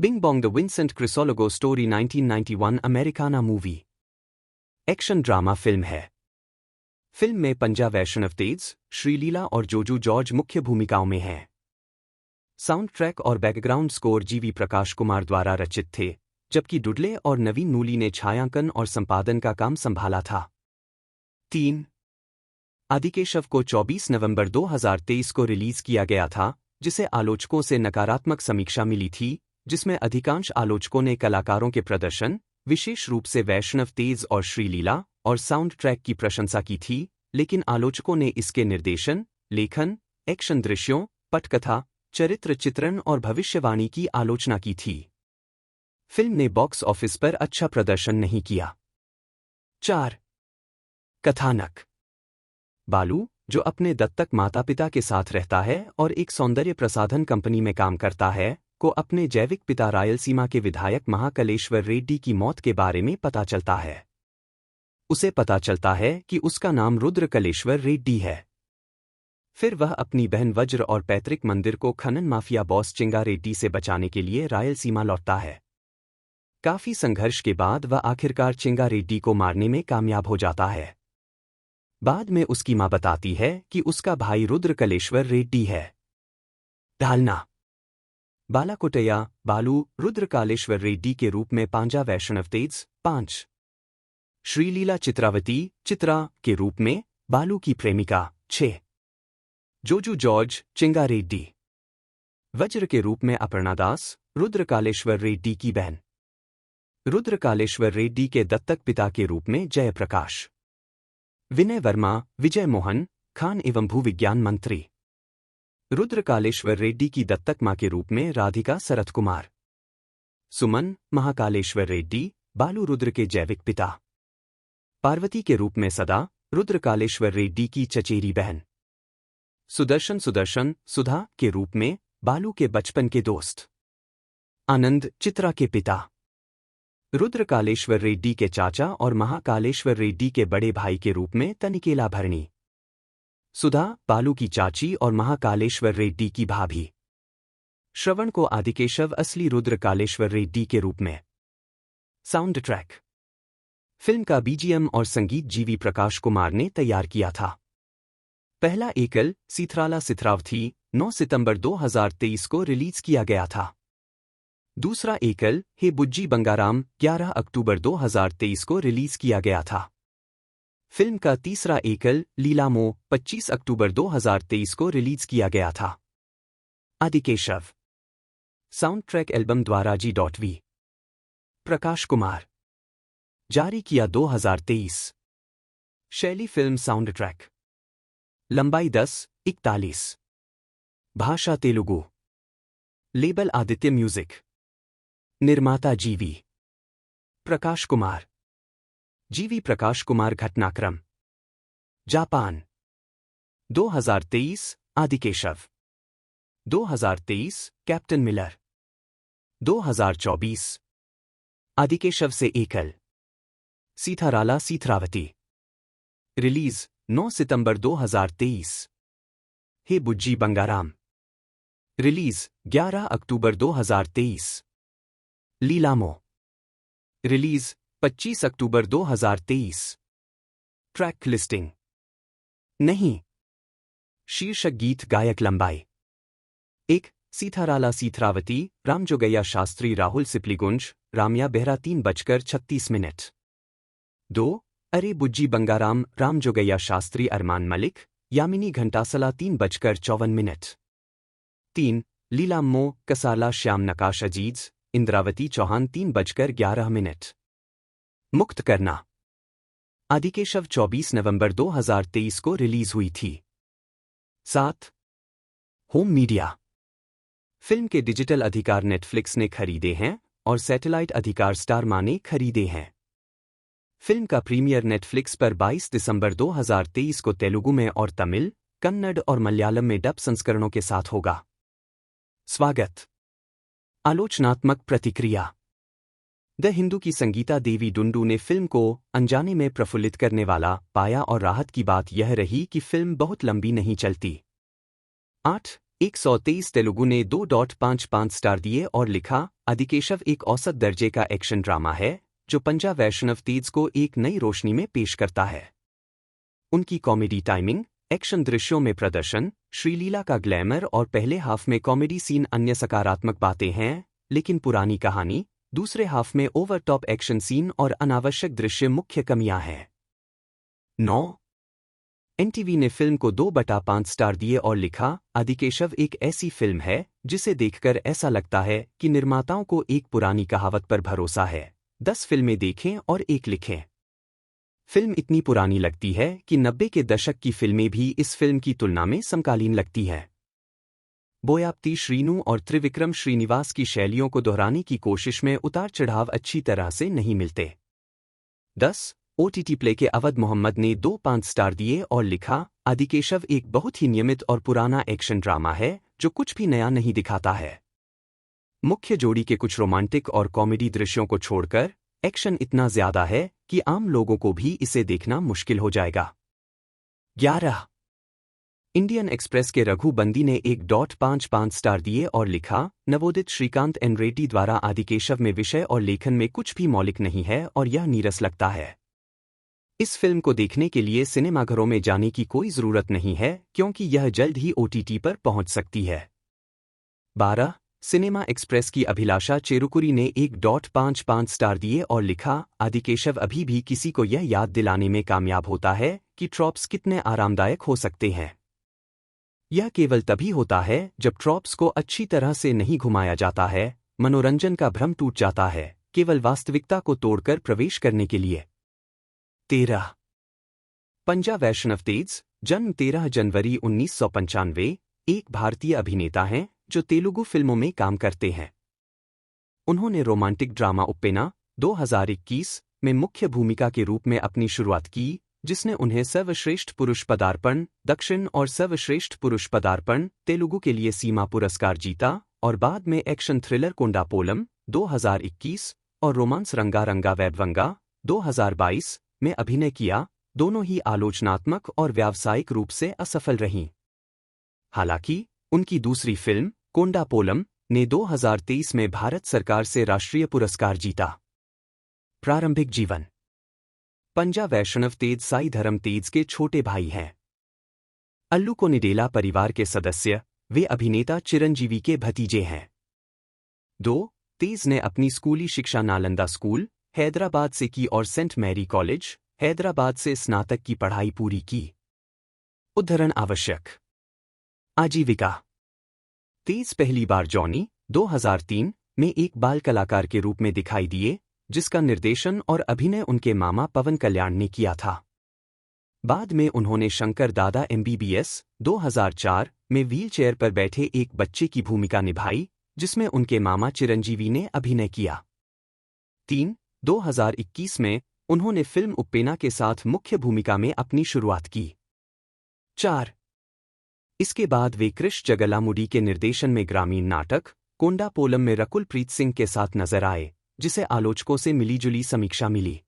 Bing Bong the Vincent Crisologo Story 1991 Americana movie action drama film है। Film में पंजा वैष्णव तेज, श्रीलीला और जोजू जॉर्ज मुख्य भूमिकाओं में हैं। साउंड ट्रैक और बैकग्राउंड स्कोर जीवी प्रकाश कुमार द्वारा रचित थे, जबकि डुडले और नवीन नूली ने छायांकन और संपादन का काम संभाला था। 3. आदिकेशव को 24 नवंबर 2023 को रिलीज किया गया था, जिसे आलोचकों से नकारात्मक समीक्षा मिली थी, जिसमें अधिकांश आलोचकों ने कलाकारों के प्रदर्शन, विशेष रूप से वैष्णव तेज और श्रीलीला और साउंड ट्रैक की प्रशंसा की थी, लेकिन आलोचकों ने इसके निर्देशन, लेखन, एक्शन दृश्यों, पटकथा, चरित्र चित्रण और भविष्यवाणी की आलोचना की थी। फिल्म ने बॉक्स ऑफिस पर अच्छा प्रदर्शन नहीं किया। 4. कथानक। बालू, जो अपने दत्तक माता-पिता के साथ रहता है और एक सौंदर्य प्रसाधन कंपनी में काम करता है, को अपने जैविक पिता रायलसीमा के विधायक महाकलेश्वर रेड्डी की मौत के बारे में पता चलता है। उसे पता चलता है कि उसका नाम रुद्र कलेश्वर रेड्डी है। फिर वह अपनी बहन वज्र और पैतृक मंदिर को खनन माफिया बॉस चिंगा रेड्डी से बचाने के लिए रायलसीमा लौटता है। काफी संघर्ष के बाद वह आखिरकार चिंगा रेड्डी को मारने में कामयाब हो जाता है। बाद में उसकी मां बताती है कि उसका भाई रुद्र कलेश्वर रेड्डी है। ढालना। बालाकोटैया, बालू, रुद्र कालेश्वर रेड्डी के रूप में पांजा वैष्णव तेज, 5. श्रीलीला चित्रावती, चित्रा के रूप में बालू की प्रेमिका, 6. जोजू जॉर्ज, चिंगा रेड्डी। वज्र के रूप में अपर्णा दास, रुद्र कालेश्वर रेड्डी की बहन। रुद्र कालेश्वर रेड्डी के दत्तक पिता के रूप में जयप्रकाश। विनय वर्मा, विजय मोहन, खान एवं भूविज्ञान मंत्री। रुद्र कालेश्वर रेड्डी की दत्तक मां के रूप में राधिका सरथ कुमार। सुमन, महाकालेश्वर रेड्डी, बालू रुद्र के जैविक पिता। पार्वती के रूप में सदा, रुद्र कालेश्वर रेड्डी की चचेरी बहन। सुदर्शन, सुधा के रूप में बालू के बचपन के दोस्त। आनंद, चित्रा के पिता। रुद्र कालेश्वर रेड्डी के चाचा और महाकालेश्वर रेड्डी के बड़े भाई के रूप में तनिकेला भरणी। सुधा, बालू की चाची और महाकालेश्वर रेड्डी की भाभी। श्रवण को आदिकेशव असली रुद्र कालेश्वर रेड्डी के रूप में। Sound track. फिल्म का बीजीएम और संगीत जीवी प्रकाश कुमार ने तैयार किया था। पहला एकल, सीथराला सिथरावथी, 9 सितंबर 2023 को रिलीज किया गया था। दूसरा एकल, हे बुज्जी बंगाराम, 11 अक्टूबर 2023 को रिलीज किया गया था। फिल्म का तीसरा एकल, लीलामो, 25 अक्टूबर 2023 को रिलीज किया गया था। आदिकेशव। साउंड ट्रैक एल्बम द्वारा G.V. प्रकाश कुमार। जारी किया 2023। शैली फिल्म साउंड ट्रैक। लंबाई 10:41। भाषा तेलुगु। Label Aditya music. निर्माता G.V. प्रकाश कुमार। जीवी प्रकाश कुमार। घटनाक्रम। Japan. 2023 Adikeshav. 2023 captain Miller. 2024 Adikeshav से एकल, सीथाराला सीथरावती। रिलीज 9 सितंबर 2023। हे बुज्जी बंगाराम। रिलीज 11 अक्टूबर 2023। लीलामो। रिलीज 25 अक्टूबर 2023। ट्रैक लिस्टिंग नहीं। शीर्षक गीत गायक लंबाई 1. सीथाराला सीथरावती, रामजोगैया शास्त्री राहुल सिप्लीगुंज, रामिया बेहरा 3:36। 2. अरे बुज्जी बंगाराम, रामजोगैया शास्त्री अरमान मलिक, यामिनी घंटासला 3:54। 3. लीलाम्मो, कसाला श्याम नकाश अजीज, इंद्रावती चौहान 3:11। मुक्त करना। आदिकेशव 24 नवंबर 2023 को रिलीज हुई थी। 7. Home media. फिल्म के डिजिटल अधिकार नेटफ्लिक्स ने खरीदे हैं और सैटेलाइट अधिकार स्टार मा ने खरीदे हैं। फिल्म का प्रीमियर नेटफ्लिक्स पर 22 दिसंबर 2023 को तेलुगु में और तमिल, कन्नड़ और मलयालम में डब संस्करणों के साथ होगा। स्वागत। आलोचनात्मक प्रतिक्रिया। द हिंदू की संगीता देवी डुंडू ने फिल्म को अनजाने में प्रफुल्लित करने वाला पाया और राहत की बात यह रही कि फिल्म बहुत लंबी नहीं चलती। 8. 123 तेलुगु ने 2.55 स्टार दिए और लिखा, आदिकेशव एक औसत दर्जे का एक्शन ड्रामा है जो पंजा वैष्णव तेज को एक नई रोशनी में पेश करता है। उनकी कॉमेडी टाइमिंग, एक्शन दृश्यों में प्रदर्शन, श्रीलीला का ग्लैमर और पहले हाफ में कॉमेडी सीन अन्य सकारात्मक बातें हैं, लेकिन पुरानी कहानी, दूसरे हाफ में ओवर टॉप एक्शन सीन और अनावश्यक दृश्य मुख्य कमियां हैं। 9 एनटीवी ने फिल्म को 2/5 स्टार दिए और लिखा, आदिकेशव एक ऐसी फिल्म है जिसे देखकर ऐसा लगता है कि निर्माताओं को एक पुरानी कहावत पर भरोसा है, 10 फिल्में देखें और एक लिखें। फिल्म इतनी पुरानी लगती है कि 90 के दशक की फिल्में भी इस फिल्म की तुलना में समकालीन लगती हैं। बोयाप्ती श्रीनु और त्रिविक्रम श्रीनिवास की शैलियों को दोहराने की कोशिश में उतार चढ़ाव अच्छी तरह से नहीं मिलते। 10 ओटीटी प्ले के अवध मोहम्मद ने 2.5 स्टार दिए और लिखा, आदिकेशव एक बहुत ही नियमित और पुराना एक्शन ड्रामा है जो कुछ भी नया नहीं दिखाता है। मुख्य जोड़ी के कुछ रोमांटिक और कॉमेडी दृश्यों को छोड़कर एक्शन इतना ज्यादा है कि आम लोगों को भी इसे देखना मुश्किल हो जाएगा। 11 इंडियन एक्सप्रेस के रघु बंदी ने 1.55 स्टार दिए और लिखा, नवोदित श्रीकांत एन रेड्डी द्वारा आदिकेशव में विषय और लेखन में कुछ भी मौलिक नहीं है और यह नीरस लगता है। इस फिल्म को देखने के लिए सिनेमाघरों में जाने की कोई जरूरत नहीं है क्योंकि यह जल्द ही ओटीटी पर पहुंच सकती है। 12 सिनेमा एक्सप्रेस की अभिलाषा चेरुकुरी ने 1.55 स्टार दिए और लिखा, आदिकेशव अभी भी किसी को यह याद दिलाने में कामयाब होता है कि ट्रॉप्स कितने आरामदायक हो सकते हैं। यह केवल तभी होता है जब ट्रॉप्स को अच्छी तरह से नहीं घुमाया जाता है, मनोरंजन का भ्रम टूट जाता है, केवल वास्तविकता को तोड़कर प्रवेश करने के लिए। 13 पंजा वैष्णव तेज, जन्म 13 जनवरी 1995, एक भारतीय अभिनेता हैं जो तेलुगु फिल्मों में काम करते हैं। उन्होंने रोमांटिक ड्रामा उप्पेना 2021 में मुख्य भूमिका के रूप में अपनी शुरुआत की, जिसने उन्हें सर्वश्रेष्ठ पुरुष पदार्पण दक्षिण और सर्वश्रेष्ठ पुरुष पदार्पण तेलुगु के लिए सीमा पुरस्कार जीता, और बाद में एक्शन थ्रिलर कोंडा पोलम 2021 और रोमांस रंगा रंगा वैडवंगा 2022 में अभिनय किया, दोनों ही आलोचनात्मक और व्यावसायिक रूप से असफल रहीं। हालांकि उनकी दूसरी फिल्म कोंडा पोलम ने 2023 में भारत सरकार से राष्ट्रीय पुरस्कार जीता। प्रारंभिक जीवन, पंजा वैष्णव तेज साई धर्म तेज के छोटे भाई हैं। अल्लू कोनिडेला परिवार के सदस्य, वे अभिनेता चिरंजीवी के भतीजे हैं। 2 तेज ने अपनी स्कूली शिक्षा नालंदा स्कूल, हैदराबाद से की और सेंट मैरी कॉलेज, हैदराबाद से स्नातक की पढ़ाई पूरी की। उद्धरण आवश्यक। आजीविका, तेज पहली बार जॉनी 2003 में एक बाल कलाकार के रूप में दिखाई दिए, जिसका निर्देशन और अभिनय उनके मामा पवन कल्याण ने किया था। बाद में उन्होंने शंकर दादा MBBS 2004 में व्हीलचेयर पर बैठे एक बच्चे की भूमिका निभाई, जिसमें उनके मामा चिरंजीवी ने अभिनय किया। 3 2021 में उन्होंने फिल्म उप्पेना के साथ मुख्य भूमिका में अपनी शुरुआत की। 4 इसके बाद वे कृष जगलामुडी के निर्देशन में ग्रामीण नाटक कोंडा पोलम में रकुल प्रीत सिंह के साथ नजर आए, जिसे आलोचकों से मिलीजुली समीक्षा मिली।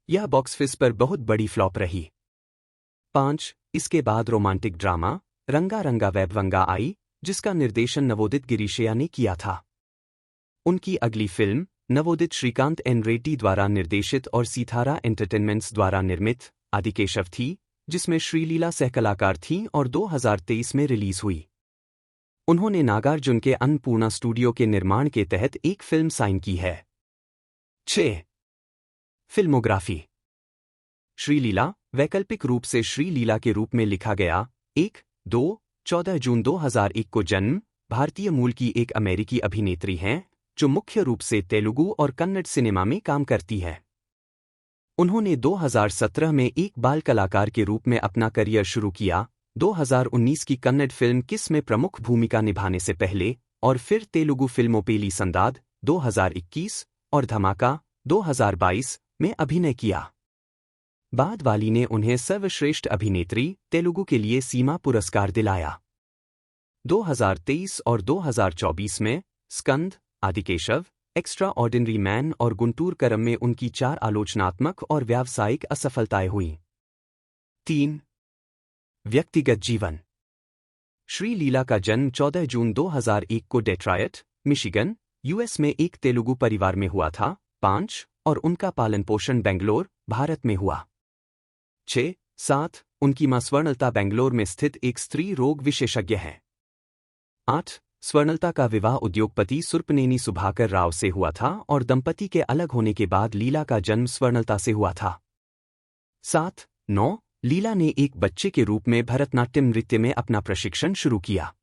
यह बॉक्स ऑफिस पर बहुत बड़ी फ्लॉप रही। 5 इसके बाद रोमांटिक ड्रामा रंगा रंगा वैभवंगा आई, जिसका निर्देशन नवोदित गिरीशया ने किया था। उनकी अगली फिल्म नवोदित श्रीकांत एन रेड्डी द्वारा निर्देशित और सीथारा एंटरटेनमेंट्स द्वारा निर्मित आदिकेशव थी, जिसमें श्रीलीला सहकलाकार थीं और 2023 में रिलीज हुई। उन्होंने नागार्जुन के अन्नपूर्णा स्टूडियो के निर्माण के तहत एक फिल्म साइन की है। 6 फिल्मोग्राफी, श्रीलीला वैकल्पिक रूप से श्रीलीला के रूप में लिखा गया, 14 जून 2001 को जन्म, भारतीय मूल की एक अमेरिकी अभिनेत्री हैं जो मुख्य रूप से तेलुगु और कन्नड़ सिनेमा में काम करती है। उन्होंने 2017 में एक बाल कलाकार के रूप में अपना करियर शुरू किया, 2019 की कन्नड़ फिल्म किस में प्रमुख भूमिका निभाने से पहले, और फिर तेलुगु फिल्मों पेली संदाद 2021 और धमाका 2022 में अभिनय किया। बाद वाली ने उन्हें सर्वश्रेष्ठ अभिनेत्री तेलुगु के लिए सीमा पुरस्कार दिलाया। 2023 और 2024 में स्कंद, आदिकेशव, एक्स्ट्रा ऑर्डिनरी मैन और गुंटूर करम में उनकी 4 आलोचनात्मक और व्यावसायिक असफलताएं हुईं। 3 व्यक्तिगत जीवन, श्री लीला का जन्म 14 जून 2001 को डेट्रॉयट, मिशिगन, यूएस में एक तेलुगु परिवार में हुआ था। 5 और उनका पालन पोषण बेंगलोर, भारत में हुआ। 6, 7 उनकी मां स्वर्णलता बेंगलोर में स्थित एक स्त्री रोग विशेषज्ञ है। 8 स्वर्णलता का विवाह उद्योगपति सुरपनेनी सुभाकर राव से हुआ था और दंपति के अलग होने के बाद लीला का जन्म स्वर्णलता से हुआ था। 7, 9 लीला ने एक बच्चे के रूप में भरतनाट्यम नृत्य में अपना प्रशिक्षण शुरू किया।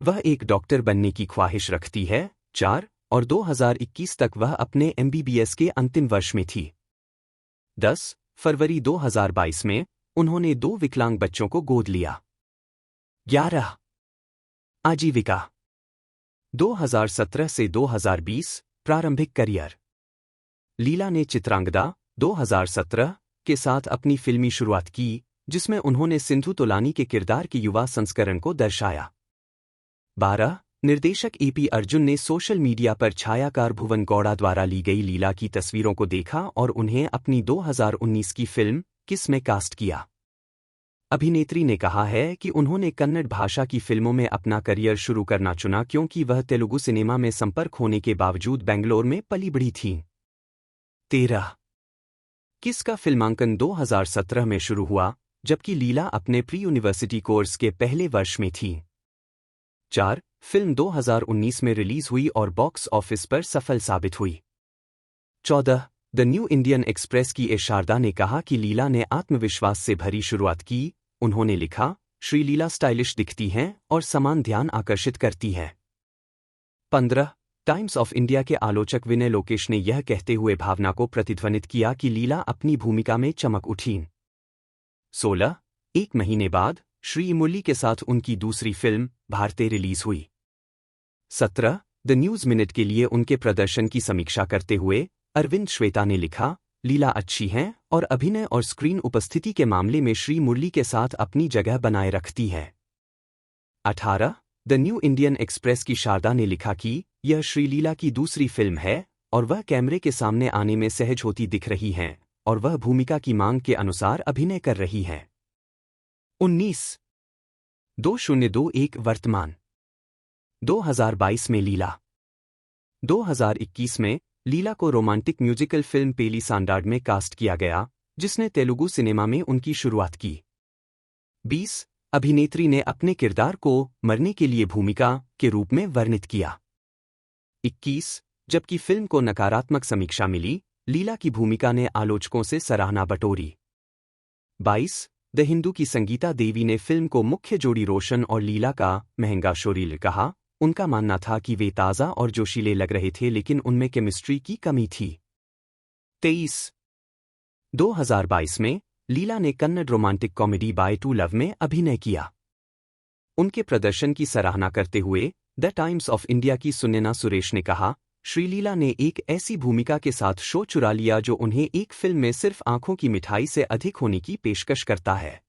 वह एक डॉक्टर बनने की ख्वाहिश रखती है। 4 और 2021 तक वह अपने MBBS के अंतिम वर्ष में थी। 10 फरवरी 2022 में उन्होंने 2 विकलांग बच्चों को गोद लिया। 11 आजीविका 2017 से 2020 प्रारंभिक करियर। लीला ने चित्रांगदा 2017 के साथ अपनी फिल्मी शुरुआत की, जिसमें उन्होंने सिंधु तोलानी के किरदार के युवा संस्करण को दर्शाया। 12 निर्देशक EP अर्जुन ने सोशल मीडिया पर छायाकार भुवन गौड़ा द्वारा ली गई लीला की तस्वीरों को देखा और उन्हें अपनी 2019 की फिल्म किस में कास्ट किया। अभिनेत्री ने कहा है कि उन्होंने कन्नड़ भाषा की फिल्मों में अपना करियर शुरू करना चुना क्योंकि वह तेलुगु सिनेमा में संपर्क होने के बावजूद बेंगलोर में पली बढ़ी थीं। 13 किस का फिल्मांकन 2017 में शुरू हुआ, जबकि लीला अपने प्री यूनिवर्सिटी कोर्स के पहले वर्ष में थी। 4 फिल्म 2019 में रिलीज हुई और बॉक्स ऑफिस पर सफल साबित हुई। 14 द न्यू इंडियन एक्सप्रेस की शारदा ने कहा कि लीला ने आत्मविश्वास से भरी शुरुआत की। उन्होंने लिखा, श्री लीला स्टाइलिश दिखती हैं और समान ध्यान आकर्षित करती हैं। 15 टाइम्स ऑफ इंडिया के आलोचक विनय लोकेश ने यह कहते हुए भावना को प्रतिध्वनित किया कि लीला अपनी भूमिका में चमक उठीं। 16 एक महीने बाद श्री मुरली के साथ उनकी दूसरी फिल्म भारते रिलीज हुई। 17 द न्यूज मिनट के लिए उनके प्रदर्शन की समीक्षा करते हुए अरविंद श्वेता ने लिखा, लीला अच्छी हैं और अभिनय और स्क्रीन उपस्थिति के मामले में श्री मुरली के साथ अपनी जगह बनाए रखती है। 18 द न्यू इंडियन एक्सप्रेस की शारदा ने लिखा कि यह श्री लीला की दूसरी फिल्म है और वह कैमरे के सामने आने में सहज होती दिख रही हैं और वह भूमिका की मांग के अनुसार अभिनय कर रही हैं। 19 2021 वर्तमान 2022 में लीला। 2021 में लीला को रोमांटिक म्यूजिकल फिल्म पेली सांडाड में कास्ट किया गया, जिसने तेलुगु सिनेमा में उनकी शुरुआत की। 20 अभिनेत्री ने अपने किरदार को मरने के लिए भूमिका के रूप में वर्णित किया। 21 जबकि फिल्म को नकारात्मक समीक्षा मिली, लीला की भूमिका ने आलोचकों से सराहना बटोरी। 22 द हिंदू की संगीता देवी ने फिल्म को मुख्य जोड़ी रोशन और लीला का महंगा शोरील कहा। उनका मानना था कि वे ताज़ा और जोशीले लग रहे थे लेकिन उनमें केमिस्ट्री की कमी थी। 23 2022 में लीला ने Kannada romantic comedy by two love में अभिनय किया। उनके प्रदर्शन की सराहना करते हुए द टाइम्स ऑफ इंडिया की सुनैना सुरेश ने कहा, श्रीलीला ने एक ऐसी भूमिका के साथ शो चुरा लिया जो उन्हें एक फिल्म में सिर्फ आंखों की मिठाई से अधिक होने की पेशकश करता है।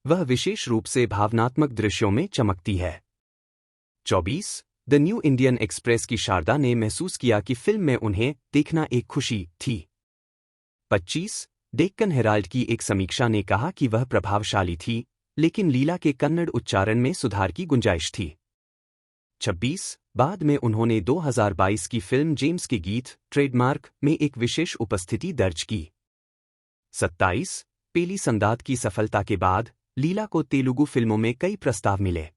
वह विशेष रूप से भावनात्मक दृश्यों में चमकती है। 24 द न्यू इंडियन एक्सप्रेस की शारदा ने महसूस किया कि फिल्म में उन्हें देखना एक खुशी थी। 25 डेक्कन हेराल्ड की एक समीक्षा ने कहा कि वह प्रभावशाली थी, लेकिन लीला के कन्नड़ उच्चारण में सुधार की गुंजाइश थी। 26 बाद में उन्होंने 2022 की फिल्म जेम्स के गीत ट्रेडमार्क में एक विशेष उपस्थिति दर्ज की। 27 पेली संदाद की सफलता के बाद लीला को तेलुगु फिल्मों में कई प्रस्ताव मिले।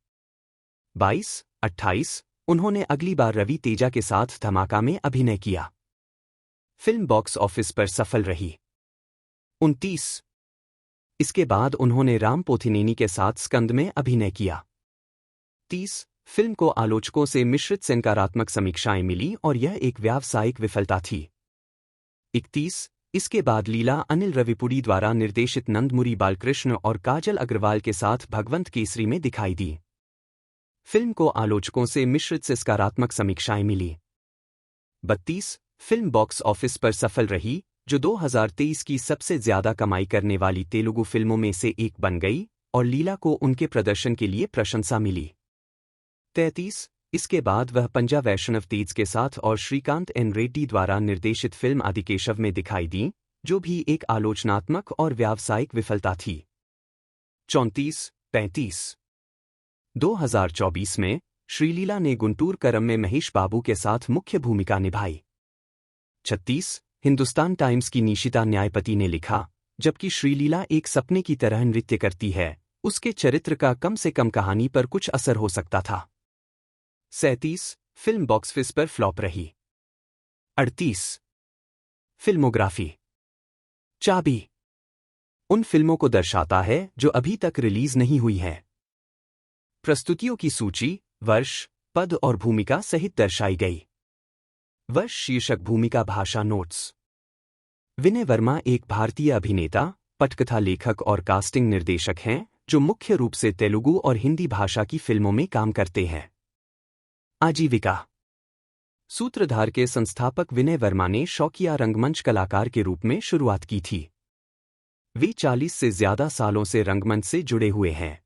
28 उन्होंने अगली बार रवि तेजा के साथ धमाका में अभिनय किया। फिल्म बॉक्स ऑफिस पर सफल रही। 29 इसके बाद उन्होंने राम पोथिनेनी के साथ स्कंद में अभिनय किया। 30 फिल्म को आलोचकों से मिश्रित सकारात्मक समीक्षाएं मिली और यह एक व्यावसायिक विफलता थी। 31 इसके बाद लीला अनिल रविपुड़ी द्वारा निर्देशित नंदमुरी बालकृष्ण और काजल अग्रवाल के साथ भगवंत केसरी में दिखाई दी। फिल्म को आलोचकों से मिश्रित सकारात्मक समीक्षाएं मिली। 32 फिल्म बॉक्स ऑफिस पर सफल रही, जो 2023 की सबसे ज्यादा कमाई करने वाली तेलुगु फिल्मों में से एक बन गई और लीला को उनके प्रदर्शन के लिए प्रशंसा मिली। 33 इसके बाद वह पंजा वैष्णव तेज के साथ और श्रीकांत एन रेड्डी द्वारा निर्देशित फिल्म आदिकेशव में दिखाई दी, जो भी एक आलोचनात्मक और व्यावसायिक विफलता थी। 34 35 2024 में श्रीलीला ने गुंटूर करम में महेश बाबू के साथ मुख्य भूमिका निभाई। 36 हिंदुस्तान टाइम्स की निशिता न्यायपति ने लिखा, जबकि श्रीलीला एक सपने की तरह नृत्य करती है, उसके चरित्र का कम से कम कहानी पर कुछ असर हो सकता था। 37 फिल्म बॉक्स ऑफिस पर फ्लॉप रही। 38 फिल्मोग्राफी चाबी उन फिल्मों को दर्शाता है जो अभी तक रिलीज नहीं हुई हैं। प्रस्तुतियों की सूची वर्ष, पद और भूमिका सहित दर्शाई गई। वर्ष शीर्षक भूमिका भाषा नोट्स। विनय वर्मा एक भारतीय अभिनेता, पटकथा लेखक और कास्टिंग निर्देशक हैं जो मुख्य रूप से तेलुगु और हिंदी भाषा की फिल्मों में काम करते हैं। आजीविका सूत्रधार के संस्थापक विनय वर्मा ने शौकिया रंगमंच कलाकार के रूप में शुरुआत की थी। वे 40 से ज्यादा सालों से रंगमंच से जुड़े हुए हैं।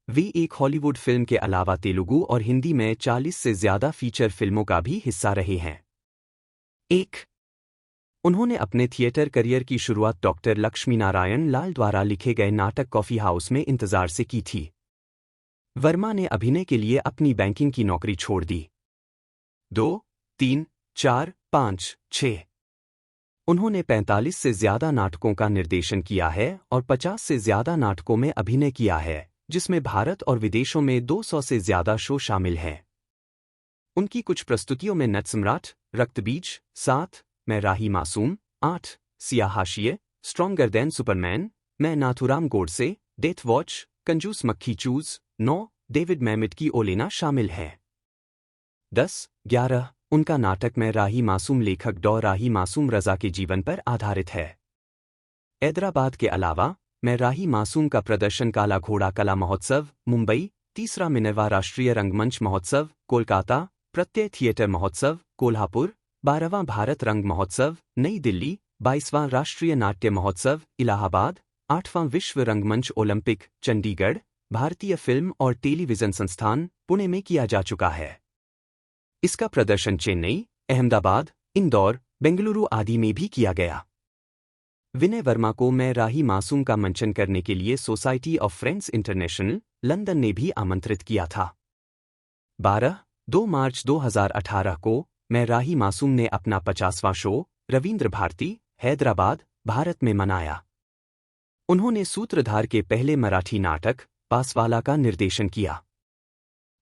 वे एक हॉलीवुड फिल्म के अलावा तेलुगु और हिंदी में 40 से ज्यादा फीचर फिल्मों का भी हिस्सा रहे हैं। उन्होंने अपने थिएटर करियर की शुरुआत डॉक्टर लक्ष्मीनारायण लाल द्वारा लिखे गए नाटक कॉफी हाउस में इंतजार से की थी। वर्मा ने अभिनय के लिए अपनी बैंकिंग की नौकरी छोड़ दी। 2, 3, 4, 5, 6 उन्होंने 45 से ज्यादा नाटकों का निर्देशन किया है और 50 से ज्यादा नाटकों में अभिनय किया है, जिसमें भारत और विदेशों में 200 से ज्यादा शो शामिल हैं। उनकी कुछ प्रस्तुतियों में नटसम्राट, रक्तबीज, 7, मैं राही मासूम, 8, सिया हाशिए, स्ट्रॉन्गर देन सुपरमैन, मैं नाथुराम गोडसे, डेथ वॉच, कंजूस मक्खी चूज, 9, डेविड मैमिट की ओलेना शामिल हैं। 10, 11 उनका नाटक मैं राही मासूम लेखक डॉ राही मासूम रजा के जीवन पर आधारित है। हैदराबाद के अलावा मैं राही मासूम का प्रदर्शन काला घोड़ा कला महोत्सव, मुंबई, 3रा मिनर्वा राष्ट्रीय रंगमंच महोत्सव, कोलकाता, प्रत्यय थिएटर महोत्सव, कोल्हापुर, 12वां भारत रंग महोत्सव, नई दिल्ली, 22वां राष्ट्रीय नाट्य महोत्सव, इलाहाबाद, 8वां विश्व रंगमंच ओलंपिक, चंडीगढ़, भारतीय फिल्म और टेलीविजन संस्थान, पुणे में किया जा चुका है। इसका प्रदर्शन चेन्नई, अहमदाबाद, इंदौर, बेंगलुरु आदि में भी किया गया। विनय वर्मा को मैं राही मासूम का मंचन करने के लिए society of friends international, London ने भी आमंत्रित किया था। 2 मार्च 2018 को मैं राही मासूम ने अपना 50वां शो रवींद्र भारती, हैदराबाद, भारत में मनाया। उन्होंने सूत्रधार के पहले मराठी नाटक पासवाला का निर्देशन किया।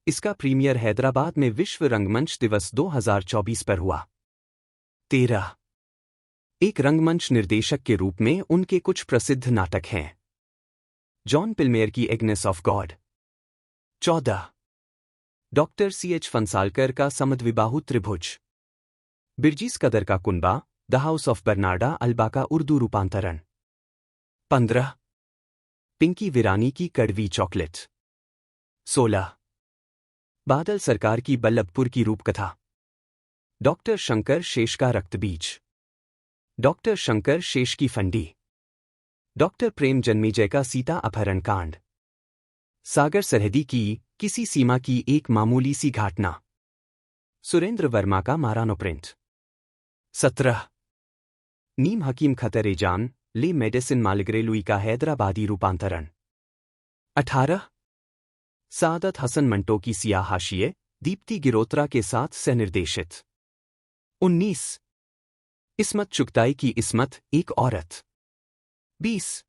इसका प्रीमियर हैदराबाद में विश्व रंगमंच दिवस 2024 पर हुआ। 13 एक रंगमंच निर्देशक के रूप में उनके कुछ प्रसिद्ध नाटक हैं। जॉन पिल्मेयर की Agnes of God. 14 doctor CH Phansalkar का समद्विबाहु त्रिभुज। बिरजीस कदर का कुनबा, द हाउस ऑफ बर्नार्डा अल्बा का उर्दू रूपांतरण। 15 पिंकी विरानी की कड़वी चॉकलेट। 16 बादल सरकार की बल्लभपुर की रूपकथा। डॉक्टर शंकर शेष का रक्तबीज। डॉक्टर शंकर शेष की फंडी। डॉक्टर प्रेम जन्मेजय का सीता अपहरण कांड। सागर सरहदी की किसी सीमा की एक मामूली सी घटना। सुरेंद्र वर्मा का मारानो प्रिंट। 17 नीम हकीम खतरे जान, ले मेडिसिन मालिग्रे लुई का हैदराबादी रूपांतरण। 18 सादत हसन मंटो की सिया हाशिए, दीप्ति गिरोत्रा के साथ सहनिर्देशित। 19 इस्मत चुगताई की इस्मत, एक औरत। 20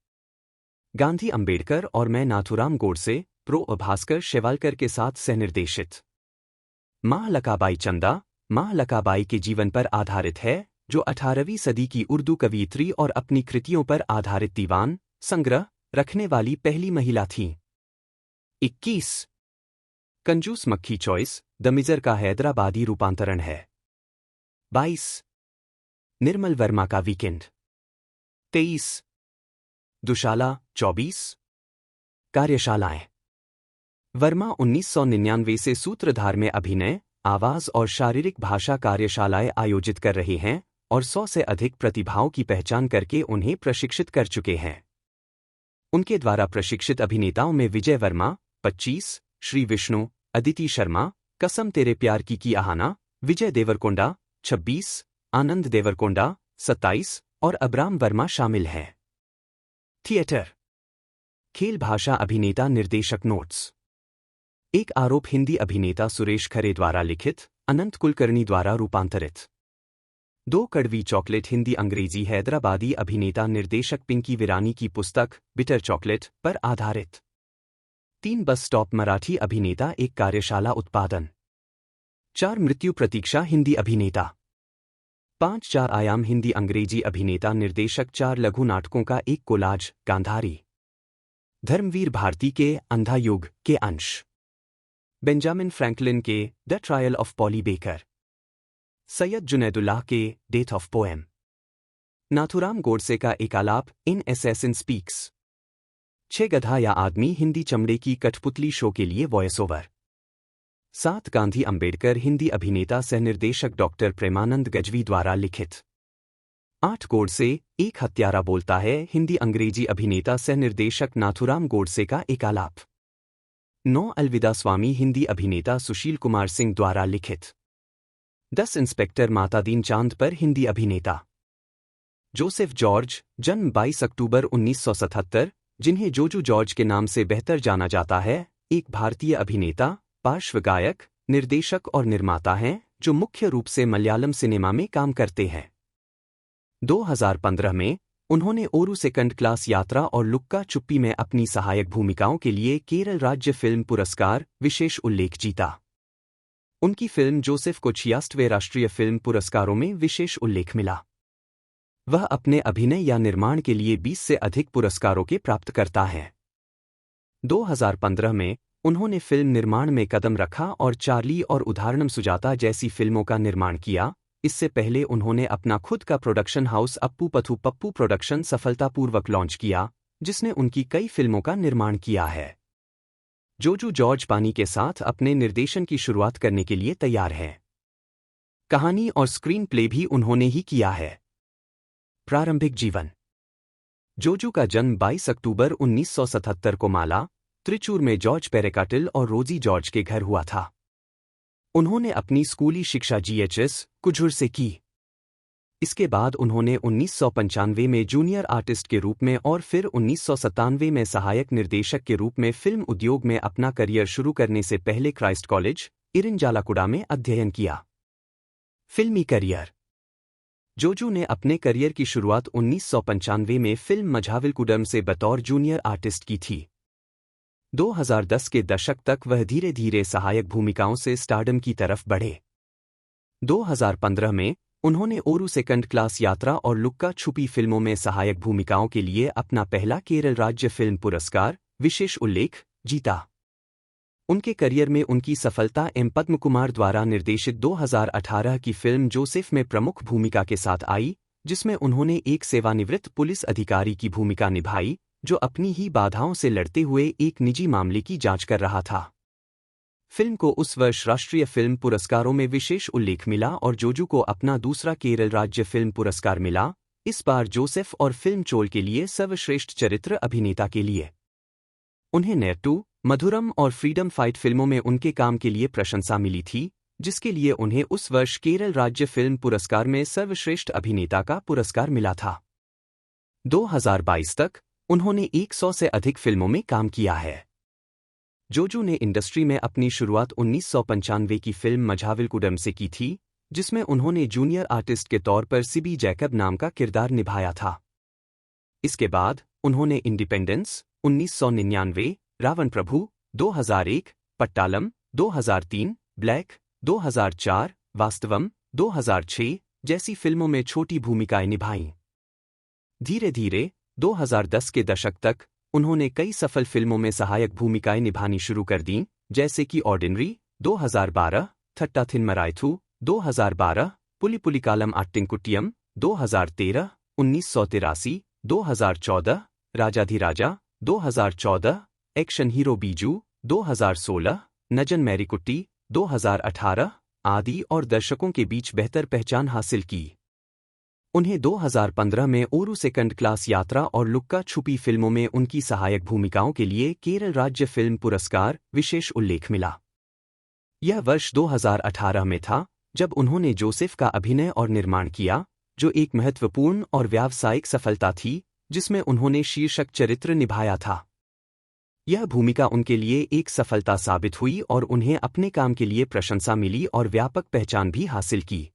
गांधी अंबेडकर और मैं नाथुराम गोडसे, प्रो भास्कर शेवालकर के साथ सहनिर्देशित। माँ लकाबाई चंदा, माँ लकाबाई के जीवन पर आधारित है, जो 18वीं सदी की उर्दू कवियत्री और अपनी कृतियों पर आधारित दीवान संग्रह रखने वाली पहली महिला थीं। 21 कंजूस मक्खी चॉइस, द मिजर का हैदराबादी रूपांतरण है। 22 निर्मल वर्मा का वीकेंड। 23 दुशाला। 24 कार्यशालाएं। वर्मा 1999 से सूत्रधार में अभिनय, आवाज और शारीरिक भाषा कार्यशालाएं आयोजित कर रहे हैं और 100 से अधिक प्रतिभाओं की पहचान करके उन्हें प्रशिक्षित कर चुके हैं। उनके द्वारा प्रशिक्षित अभिनेताओं में विजय वर्मा 25, श्री विष्णु, अदिति शर्मा, कसम तेरे प्यार की आहाना, विजय देवरकोंडा 26, आनंद देवरकोंडा 27 और अब्राम वर्मा शामिल हैं। थिएटर खेल भाषा अभिनेता निर्देशक नोट्स। एक आरोप हिंदी अभिनेता सुरेश खरे द्वारा लिखित, अनंत कुलकर्णी द्वारा रूपांतरित। 2 कड़वी चॉकलेट हिंदी अंग्रेजी हैदराबादी अभिनेता निर्देशक पिंकी विरानी की पुस्तक बिटर चॉकलेट पर आधारित। 3 बस स्टॉप मराठी अभिनेता एक कार्यशाला उत्पादन। 4 मृत्यु प्रतीक्षा हिंदी अभिनेता। 5 4 आयाम हिंदी अंग्रेजी अभिनेता निर्देशक 4 लघु नाटकों का एक कोलाज गांधारी। धर्मवीर भारती के अंधा युग के अंश। बेंजामिन फ्रैंकलिन के the trial of Polly Baker. Syed Junaidullah के death of poem. Nathuram Godse का एक आलाप इन असैसिन स्पीक्स। 6 गधा या आदमी हिंदी चमड़े की कठपुतली शो के लिए वॉइस ओवर। 7 गांधी अंबेडकर हिंदी अभिनेता सह निर्देशक डॉक्टर प्रेमानंद गजवी द्वारा लिखित। 8 गोडसे एक हत्यारा बोलता है हिंदी अंग्रेजी अभिनेता सह निर्देशक नाथुराम गोडसे का एक आलाप। 9 अलविदा स्वामी हिंदी अभिनेता सुशील कुमार सिंह द्वारा लिखित। 10 इंस्पेक्टर मातादीन चांद पर हिंदी अभिनेता जोसेफ जॉर्ज, जन्म 22 अक्टूबर 1977, जिन्हें जोजू जॉर्ज के नाम से बेहतर जाना जाता है, एक भारतीय अभिनेता, पार्श्व गायक, निर्देशक और निर्माता हैं जो मुख्य रूप से मलयालम सिनेमा में काम करते हैं। 2015 में उन्होंने ओरू सेकंड क्लास यात्रा और लुक्का चुप्पी में अपनी सहायक भूमिकाओं के लिए केरल राज्य फिल्म पुरस्कार विशेष उल्लेख जीता। उनकी फिल्म जोसेफ को 66वें राष्ट्रीय फिल्म पुरस्कारों में विशेष उल्लेख मिला। वह अपने अभिनय या निर्माण के लिए 20 से अधिक पुरस्कारों के प्राप्तकर्ता हैं। 2015 में उन्होंने फिल्म निर्माण में कदम रखा और चार्ली और उदाहरणम सुजाता जैसी फिल्मों का निर्माण किया। इससे पहले उन्होंने अपना खुद का production house Appu Pathu Pappu production सफलतापूर्वक लॉन्च किया, जिसने उनकी कई फिल्मों का निर्माण किया है। जोजू जॉर्ज पानी के साथ अपने निर्देशन की शुरुआत करने के लिए तैयार है। कहानी और स्क्रीन प्ले भी उन्होंने ही किया है। प्रारंभिक जीवन। जोजू का जन्म 22 अक्टूबर 1977 को माला, त्रिचूर में जॉर्ज पेरेकाटिल और रोजी जॉर्ज के घर हुआ था। उन्होंने अपनी स्कूली शिक्षा GHS कुझुर से की। इसके बाद उन्होंने 1995 में जूनियर आर्टिस्ट के रूप में और फिर 1997 में सहायक निर्देशक के रूप में फिल्म उद्योग में अपना करियर शुरू करने से पहले क्राइस्ट कॉलेज, इरिंजालाकुडा में अध्ययन किया। फिल्मी करियर। जोजू ने अपने करियर की शुरुआत 1995 में फिल्म मझाविलकुडम से बतौर जूनियर आर्टिस्ट की थी। 2010 के दशक तक वह धीरे धीरे सहायक भूमिकाओं से स्टारडम की तरफ बढ़े। 2015 में उन्होंने ओरू सेकंड क्लास यात्रा और लुक्का छुपी फिल्मों में सहायक भूमिकाओं के लिए अपना पहला केरल राज्य फिल्म पुरस्कार विशेष उल्लेख जीता। उनके करियर में उनकी सफलता एम पद्म कुमार द्वारा निर्देशित 2018 की फिल्म जोसेफ में प्रमुख भूमिका के साथ आई, जिसमें उन्होंने एक सेवानिवृत्त पुलिस अधिकारी की भूमिका निभाई जो अपनी ही बाधाओं से लड़ते हुए एक निजी मामले की जांच कर रहा था। फिल्म को उस वर्ष राष्ट्रीय फिल्म पुरस्कारों में विशेष उल्लेख मिला और जोजू को अपना दूसरा केरल राज्य फिल्म पुरस्कार मिला, इस बार जोसेफ और फिल्म चोल के लिए सर्वश्रेष्ठ चरित्र अभिनेता के लिए। उन्हें नेट्टू, मधुरम और फ्रीडम फाइट फिल्मों में उनके काम के लिए प्रशंसा मिली थी, जिसके लिए उन्हें उस वर्ष केरल राज्य फिल्म पुरस्कार में सर्वश्रेष्ठ अभिनेता का पुरस्कार मिला था। 2022 तक उन्होंने 100 से अधिक फिल्मों में काम किया है। जोजू ने इंडस्ट्री में अपनी शुरुआत 1995 की फिल्म मझाविलकुडम से की थी, जिसमें उन्होंने जूनियर आर्टिस्ट के तौर पर सिबी जैकब नाम का किरदार निभाया था। इसके बाद उन्होंने इंडिपेंडेंस 1999, रावण प्रभु 2001, पट्टालम 2003, ब्लैक 2004, वास्तवम 2006 जैसी फिल्मों में छोटी भूमिकाएं निभाईं। धीरे धीरे 2010 के दशक तक उन्होंने कई सफल फिल्मों में सहायक भूमिकाएं निभानी शुरू कर दीं, जैसे कि ordinary 2012, Thattathin मरायथू 2012, पुलिपुलिकालम आट्टिंकुट्टियम 2013, 1983, 2014, राजाधिराजा 2014, action hero Biju 2016, नजन मैरीकुट्टी 2018 आदि और दर्शकों के बीच बेहतर पहचान हासिल की। उन्हें 2015 में ओरू सेकंड क्लास यात्रा और लुक्का छुपी फिल्मों में उनकी सहायक भूमिकाओं के लिए केरल राज्य फिल्म पुरस्कार विशेष उल्लेख मिला। यह वर्ष 2018 में था जब उन्होंने जोसेफ का अभिनय और निर्माण किया, जो एक महत्वपूर्ण और व्यावसायिक सफलता थी, जिसमें उन्होंने शीर्षक चरित्र निभाया था। यह भूमिका उनके लिए एक सफलता साबित हुई और उन्हें अपने काम के लिए प्रशंसा मिली और व्यापक पहचान भी हासिल की।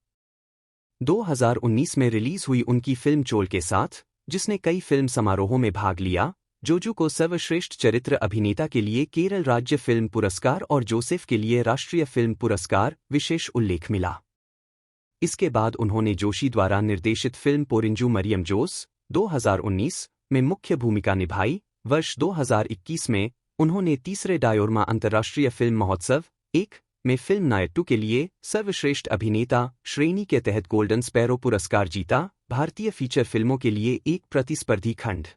2019 में रिलीज हुई उनकी फिल्म चोल के साथ, जिसने कई फिल्म समारोहों में भाग लिया, जोजू को सर्वश्रेष्ठ चरित्र अभिनेता के लिए केरल राज्य फिल्म पुरस्कार और जोसेफ के लिए राष्ट्रीय फिल्म पुरस्कार विशेष उल्लेख मिला। इसके बाद उन्होंने जोशी द्वारा निर्देशित फिल्म पोरिंजू मरियम जोस 2019 में मुख्य भूमिका निभाई। वर्ष 2021 में उन्होंने तीसरे डायोरमा अंतर्राष्ट्रीय फिल्म महोत्सव 1 में फिल्म नायट्टू के लिए सर्वश्रेष्ठ अभिनेता श्रेणी के तहत गोल्डन स्पैरो पुरस्कार जीता, भारतीय फीचर फिल्मों के लिए एक प्रतिस्पर्धी खंड।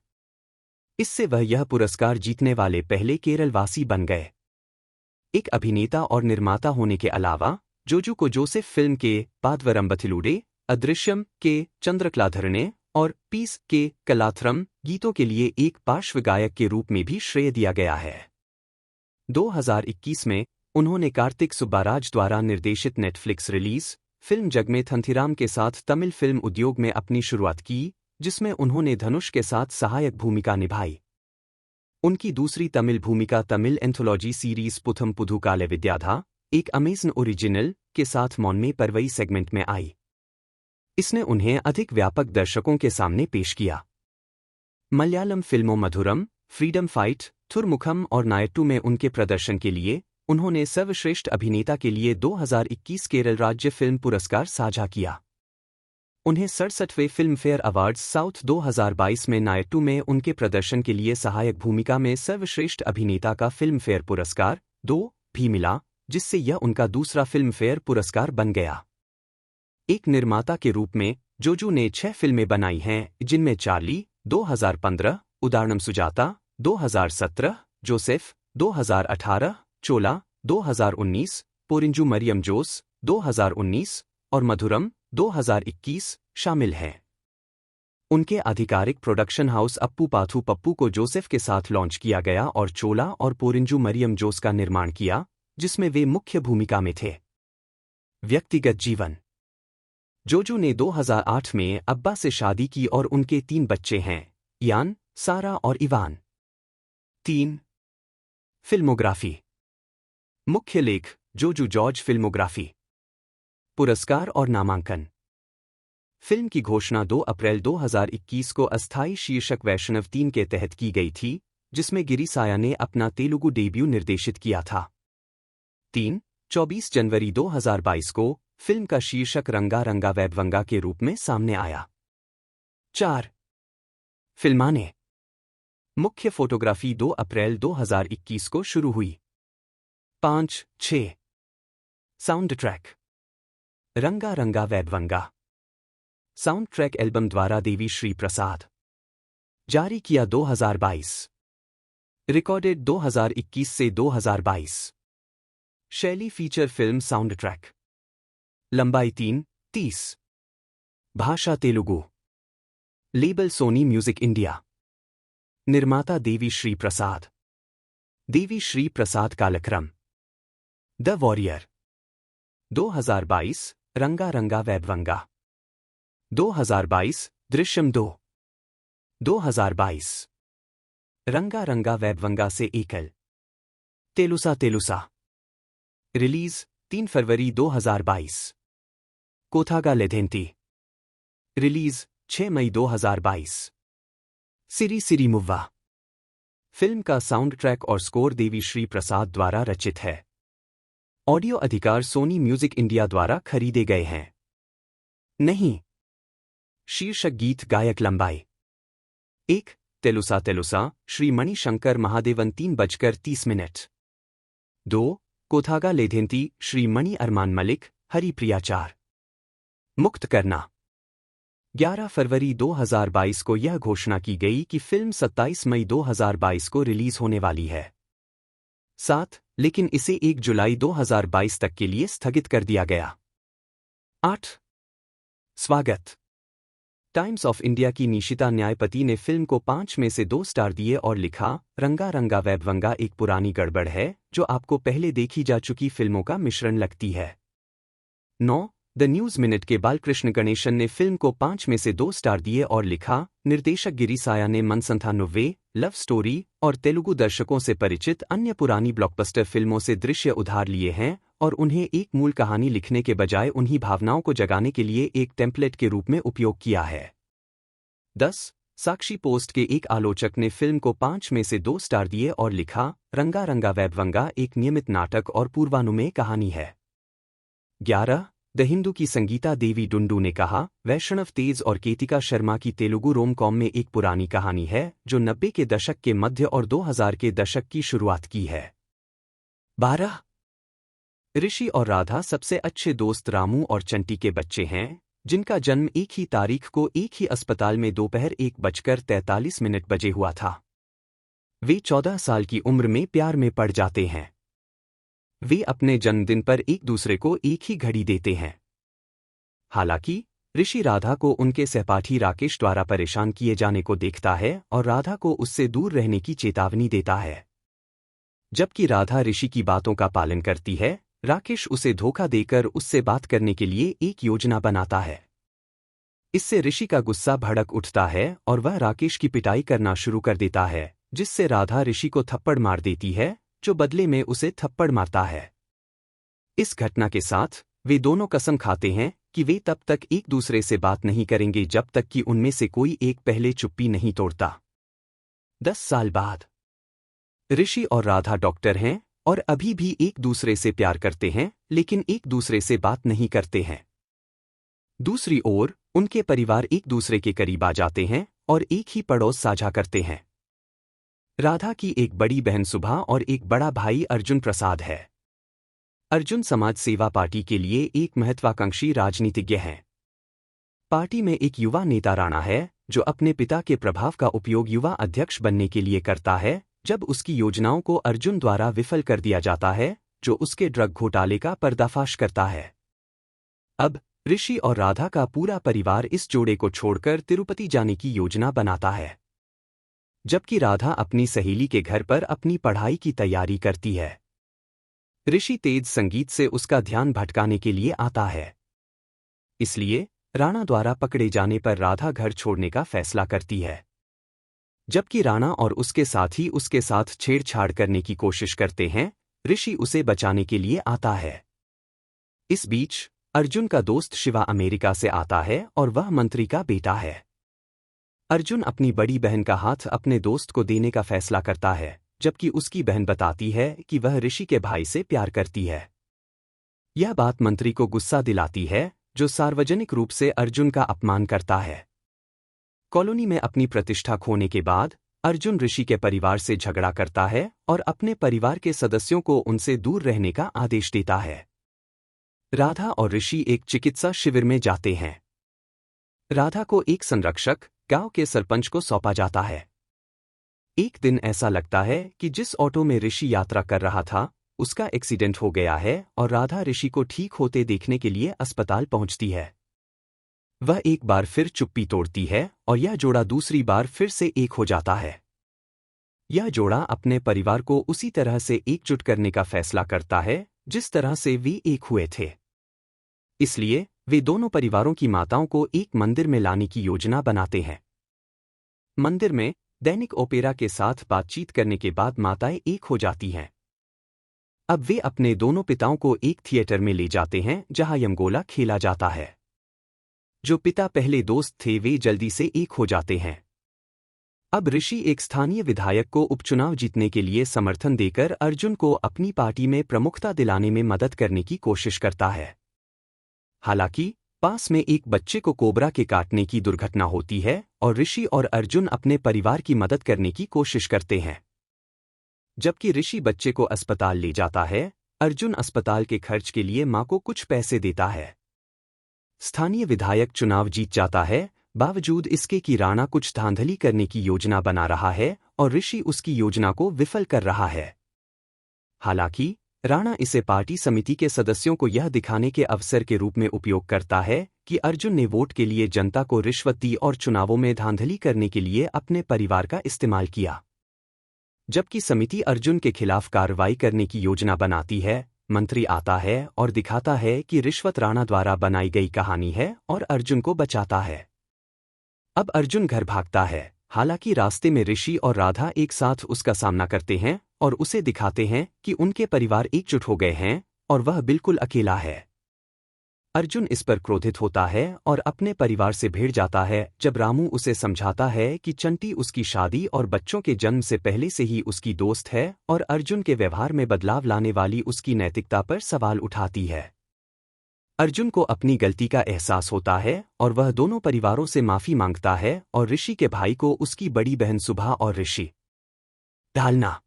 इससे वह यह पुरस्कार जीतने वाले पहले केरलवासी बन गए। एक अभिनेता और निर्माता होने के अलावा जोजू को जोसेफ फिल्म के पादवरंबथिलुडे, अदृश्यम के चंद्रकलाधरने और पीस के कलाथरम गीतों के लिए एक पार्श्व गायक के रूप में भी श्रेय दिया गया है। 2021 में उन्होंने कार्तिक सुब्बाराज द्वारा निर्देशित नेटफ्लिक्स रिलीज फिल्म जगमे थंथिराम के साथ तमिल फिल्म उद्योग में अपनी शुरुआत की, जिसमें उन्होंने धनुष के साथ सहायक भूमिका निभाई। उनकी दूसरी तमिल भूमिका तमिल एंथोलॉजी सीरीज पुथम पुधुकाले विद्याधा, एक अमेज़न ओरिजिनल के साथ मौनमे परवई सेगमेंट में आई। इसने उन्हें अधिक व्यापक दर्शकों के सामने पेश किया। मलयालम फिल्मों मधुरम, फ्रीडम फाइट, थुरमुखम और नायट्टू में उनके प्रदर्शन के लिए उन्होंने सर्वश्रेष्ठ अभिनेता के लिए 2021 केरल राज्य फिल्म पुरस्कार साझा किया। उन्हें 67वें फिल्मफेयर अवार्ड्स साउथ 2022 में नायट्टू में उनके प्रदर्शन के लिए सहायक भूमिका में सर्वश्रेष्ठ अभिनेता का फिल्मफेयर पुरस्कार 2 भी मिला, जिससे यह उनका दूसरा फिल्मफेयर पुरस्कार बन गया। एक निर्माता के रूप में जोजू ने 6 फिल्में बनाई हैं, जिनमें चार्ली 2015, उदाहरणम सुजाता 2017, जोसेफ 2018, चोला 2019, पोरिंजू मरियम जोस 2019 और मधुरम 2021 शामिल हैं। उनके आधिकारिक प्रोडक्शन हाउस अप्पू पाथू पप्पू को जोसेफ के साथ लॉन्च किया गया और चोला और पोरिंजू मरियम जोस का निर्माण किया, जिसमें वे मुख्य भूमिका में थे। व्यक्तिगत जीवन। जोजू ने 2008 में अब्बा से शादी की और उनके 3 बच्चे हैं, यान, सारा और इवान। 3. फिल्मोग्राफी। मुख्य लेख जोजू जॉर्ज फिल्मोग्राफी। पुरस्कार और नामांकन। फिल्म की घोषणा 2 अप्रैल 2021 को अस्थायी शीर्षक वैष्णव 3 के तहत की गई थी, जिसमें गिरिसाया ने अपना तेलुगु डेब्यू निर्देशित किया था। 3. 24 जनवरी 2022 को फिल्म का शीर्षक रंगा रंगा वैबवंगा के रूप में सामने आया। 4. फिल्माने। मुख्य फोटोग्राफी 2 अप्रैल 2021 को शुरू हुई। 5. 6. Sound track. रंगा रंगा वैबवंगा साउंड ट्रैक एल्बम द्वारा देवी श्री प्रसाद। जारी किया 2022। रिकॉर्डेड 2021 से 2022। शैली फीचर फिल्म साउंड ट्रैक। लंबाई 3:30। भाषा Telugu. Label Sony Music India. निर्माता देवी श्री प्रसाद। देवी श्री प्रसाद कालक्रम। The warrior. 2022 रंगा रंगा वैबवंगा। 2022 दृश्यम 2। 2022 रंगा रंगा वैबवंगा से एकल। तेलुसा तेलुसा। रिलीज 3 फरवरी 2022। कोथागा लेधेंती। रिलीज 6 मई 2022। सिरी सिरी मुव्वा। फिल्म का साउंड ट्रैक और स्कोर देवी श्री प्रसाद द्वारा रचित है। ऑडियो अधिकार सोनी म्यूजिक इंडिया द्वारा खरीदे गए हैं। नहीं। शीर्षक गीत गायक लंबाई 1 तेलुसा तेलुसा श्री मणि शंकर महादेवन 3:30। 2 कोथागा लेधेंती श्री मणि अरमान मलिक हरिप्रिया 4। मुक्त करना। 11 फरवरी 2022 को यह घोषणा की गई कि फिल्म 27 मई 2022 को रिलीज होने वाली है। 7 लेकिन इसे 1 जुलाई 2022 तक के लिए स्थगित कर दिया गया। 8 स्वागत। टाइम्स ऑफ इंडिया की निशिता न्यायपति ने फिल्म को 5 में से 2 स्टार दिए और लिखा, रंगा रंगा वैबवंगा एक पुरानी गड़बड़ है जो आपको पहले देखी जा चुकी फिल्मों का मिश्रण लगती है। 9 द न्यूज़ मिनट के बालकृष्ण गणेशन ने फिल्म को 5 में से 2 स्टार दिए और लिखा, निर्देशक गिरी साया ने मनसंथानवे, लव स्टोरी और तेलुगु दर्शकों से परिचित अन्य पुरानी ब्लॉकबस्टर फिल्मों से दृश्य उधार लिए हैं और उन्हें एक मूल कहानी लिखने के बजाय उन्हीं भावनाओं को जगाने के लिए एक टेम्पलेट के रूप में उपयोग किया है। 10 साक्षी पोस्ट के एक आलोचक ने फिल्म को 5 में से 2 स्टार दिए और लिखा, रंगा रंगा वैबवंगा एक नियमित नाटक और पूर्वानुमेय कहानी है। 11 द हिंदू की संगीता देवी डुंडू ने कहा, वैष्णव तेज और केतिका शर्मा की तेलुगु रोम कॉम में एक पुरानी कहानी है जो 90 के दशक के मध्य और 2000 के दशक की शुरुआत की है। 12 ऋषि और राधा सबसे अच्छे दोस्त रामू और चंटी के बच्चे हैं जिनका जन्म एक ही तारीख को एक ही अस्पताल में दोपहर 1:43 बजे हुआ था। वे 14 साल की उम्र में प्यार में पड़ जाते हैं। वे अपने जन्मदिन पर एक दूसरे को एक ही घड़ी देते हैं। हालांकि ऋषि राधा को उनके सहपाठी राकेश द्वारा परेशान किए जाने को देखता है और राधा को उससे दूर रहने की चेतावनी देता है। जबकि राधा ऋषि की बातों का पालन करती है, राकेश उसे धोखा देकर उससे बात करने के लिए एक योजना बनाता है। इससे ऋषि का गुस्सा भड़क उठता है और वह राकेश की पिटाई करना शुरू कर देता है, जिससे राधा ऋषि को थप्पड़ मार देती है, जो बदले में उसे थप्पड़ मारता है। इस घटना के साथ वे दोनों कसम खाते हैं कि वे तब तक एक दूसरे से बात नहीं करेंगे जब तक कि उनमें से कोई एक पहले चुप्पी नहीं तोड़ता। 10 साल बाद ऋषि और राधा डॉक्टर हैं और अभी भी एक दूसरे से प्यार करते हैं, लेकिन एक दूसरे से बात नहीं करते हैं। दूसरी ओर उनके परिवार एक दूसरे के करीब आ जाते हैं और एक ही पड़ोस साझा करते हैं। राधा की एक बड़ी बहन सुभा और एक बड़ा भाई अर्जुन प्रसाद है। अर्जुन समाज सेवा पार्टी के लिए एक महत्वाकांक्षी राजनीतिज्ञ हैं। पार्टी में एक युवा नेता राणा है जो अपने पिता के प्रभाव का उपयोग युवा अध्यक्ष बनने के लिए करता है जब उसकी योजनाओं को अर्जुन द्वारा विफल कर दिया जाता है, जो उसके ड्रग घोटाले का पर्दाफाश करता है। अब ऋषि और राधा का पूरा परिवार इस जोड़े को छोड़कर तिरुपति जाने की योजना बनाता है, जबकि राधा अपनी सहेली के घर पर अपनी पढ़ाई की तैयारी करती है। ऋषि तेज संगीत से उसका ध्यान भटकाने के लिए आता है, इसलिए राणा द्वारा पकड़े जाने पर राधा घर छोड़ने का फैसला करती है, जबकि राणा और उसके साथी उसके साथ छेड़छाड़ करने की कोशिश करते हैं। ऋषि उसे बचाने के लिए आता है। इस बीच अर्जुन का दोस्त शिवा अमेरिका से आता है और वह मंत्री का बेटा है। अर्जुन अपनी बड़ी बहन का हाथ अपने दोस्त को देने का फैसला करता है, जबकि उसकी बहन बताती है कि वह ऋषि के भाई से प्यार करती है। यह बात मंत्री को गुस्सा दिलाती है, जो सार्वजनिक रूप से अर्जुन का अपमान करता है। कॉलोनी में अपनी प्रतिष्ठा खोने के बाद अर्जुन ऋषि के परिवार से झगड़ा करता है और अपने परिवार के सदस्यों को उनसे दूर रहने का आदेश देता है। राधा और ऋषि एक चिकित्सा शिविर में जाते हैं। राधा को एक संरक्षक गांव के सरपंच को सौंपा जाता है। एक दिन ऐसा लगता है कि जिस ऑटो में ऋषि यात्रा कर रहा था उसका एक्सीडेंट हो गया है और राधा ऋषि को ठीक होते देखने के लिए अस्पताल पहुंचती है। वह एक बार फिर चुप्पी तोड़ती है और यह जोड़ा दूसरी बार फिर से एक हो जाता है। यह जोड़ा अपने परिवार को उसी तरह से एकजुट करने का फैसला करता है जिस तरह से वे एक हुए थे। इसलिए वे दोनों परिवारों की माताओं को एक मंदिर में लाने की योजना बनाते हैं। मंदिर में दैनिक ओपेरा के साथ बातचीत करने के बाद माताएं एक हो जाती हैं। अब वे अपने दोनों पिताओं को एक थिएटर में ले जाते हैं जहां यमगोला खेला जाता है। जो पिता पहले दोस्त थे वे जल्दी से एक हो जाते हैं। अब ऋषि एक स्थानीय विधायक को उपचुनाव जीतने के लिए समर्थन देकर अर्जुन को अपनी पार्टी में प्रमुखता दिलाने में मदद करने की कोशिश करता है। हालांकि पास में एक बच्चे को कोबरा के काटने की दुर्घटना होती है और ऋषि और अर्जुन अपने परिवार की मदद करने की कोशिश करते हैं। जबकि ऋषि बच्चे को अस्पताल ले जाता है, अर्जुन अस्पताल के खर्च के लिए मां को कुछ पैसे देता है। स्थानीय विधायक चुनाव जीत जाता है, बावजूद इसके कि राणा कुछ धांधली करने की योजना बना रहा है और ऋषि उसकी योजना को विफल कर रहा है। हालांकि राणा इसे पार्टी समिति के सदस्यों को यह दिखाने के अवसर के रूप में उपयोग करता है कि अर्जुन ने वोट के लिए जनता को रिश्वत दी और चुनावों में धांधली करने के लिए अपने परिवार का इस्तेमाल किया। जबकि समिति अर्जुन के खिलाफ कार्रवाई करने की योजना बनाती है, मंत्री आता है और दिखाता है कि रिश्वत राणा द्वारा बनाई गई कहानी है और अर्जुन को बचाता है। अब अर्जुन घर भागता है, हालांकि रास्ते में ऋषि और राधा एक साथ उसका सामना करते हैं और उसे दिखाते हैं कि उनके परिवार एकजुट हो गए हैं और वह बिल्कुल अकेला है। अर्जुन इस पर क्रोधित होता है और अपने परिवार से भिड़ जाता है जब रामू उसे समझाता है कि चंटी उसकी शादी और बच्चों के जन्म से पहले से ही उसकी दोस्त है और अर्जुन के व्यवहार में बदलाव लाने वाली उसकी नैतिकता पर सवाल उठाती है। अर्जुन को अपनी गलती का एहसास होता है और वह दोनों परिवारों से माफी मांगता है और ऋषि के भाई को उसकी बड़ी बहन सुभा और ऋषि ढालना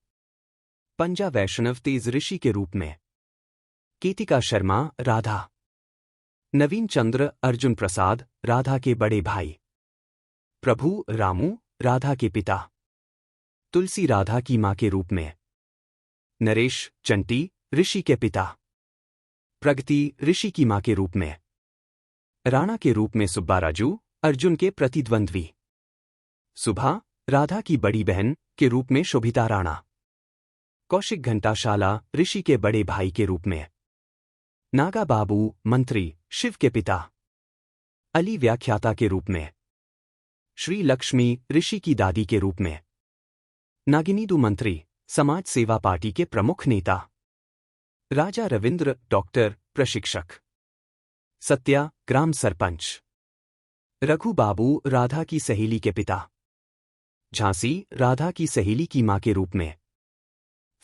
पंजा वैष्णव तेज ऋषि के रूप में, कीतिका शर्मा राधा, नवीन चंद्र अर्जुन प्रसाद राधा के बड़े भाई, प्रभु रामू राधा के पिता, तुलसी राधा की मां के रूप में, नरेश चंटी ऋषि के पिता, प्रगति ऋषि की मां के रूप में, राणा के रूप में सुब्बाराजू अर्जुन के प्रतिद्वंद्वी, सुभा राधा की बड़ी बहन के रूप में शोभिता राणा, कौशिक घंटाशाला ऋषि के बड़े भाई के रूप में, नागा बाबू मंत्री शिव के पिता, अली व्याख्याता के रूप में, श्री लक्ष्मी ऋषि की दादी के रूप में, नागिनीदु मंत्री समाज सेवा पार्टी के प्रमुख नेता, राजा रविंद्र डॉक्टर प्रशिक्षक, सत्या ग्राम सरपंच, रघु बाबू राधा की सहेली के पिता, झांसी राधा की सहेली की मां के रूप में,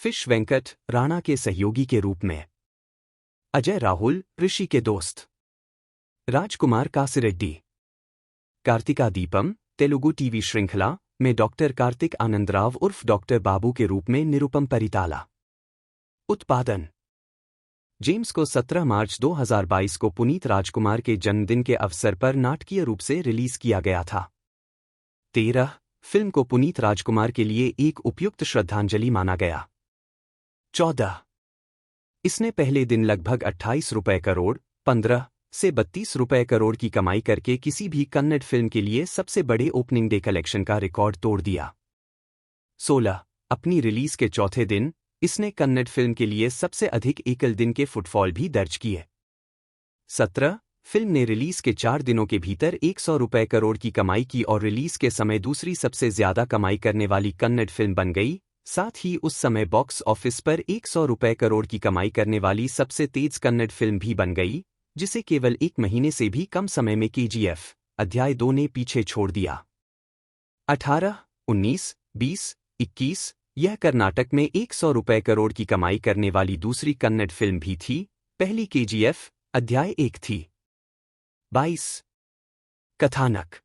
फिश वेंकट राणा के सहयोगी के रूप में, अजय राहुल ऋषि के दोस्त, राजकुमार कासिरेड्डी, कार्तिका दीपम तेलुगु टीवी श्रृंखला में डॉक्टर कार्तिक आनंदराव उर्फ डॉक्टर बाबू के रूप में निरुपम परिताला। उत्पादन जेम्स को 17 मार्च 2022 को पुनीत राजकुमार के जन्मदिन के अवसर पर नाटकीय रूप से रिलीज किया गया था। 13 फिल्म को पुनीत राजकुमार के लिए एक उपयुक्त श्रद्धांजलि माना गया। 14 इसने पहले दिन लगभग 28 रुपए करोड़ 15 से 32 रुपए करोड़ की कमाई करके किसी भी कन्नड़ फिल्म के लिए सबसे बड़े ओपनिंग डे कलेक्शन का रिकॉर्ड तोड़ दिया। 16 अपनी रिलीज के चौथे दिन इसने कन्नड़ फिल्म के लिए सबसे अधिक एकल दिन के फुटफॉल भी दर्ज किए। 17 फिल्म ने रिलीज के 4 दिनों के भीतर 100 रुपए करोड़ की कमाई की और रिलीज के समय दूसरी सबसे ज्यादा कमाई करने वाली कन्नड़ फिल्म बन गई। साथ ही उस समय बॉक्स ऑफिस पर 100 रुपए करोड़ की कमाई करने वाली सबसे तेज कन्नड़ फिल्म भी बन गई, जिसे केवल 1 महीने से भी कम समय में KGF अध्याय 2 ने पीछे छोड़ दिया। 18, 19, 20, 21 यह कर्नाटक में 100 रुपए करोड़ की कमाई करने वाली दूसरी कन्नड़ फिल्म भी थी, पहली KGF अध्याय 1 थी। 22 कथानक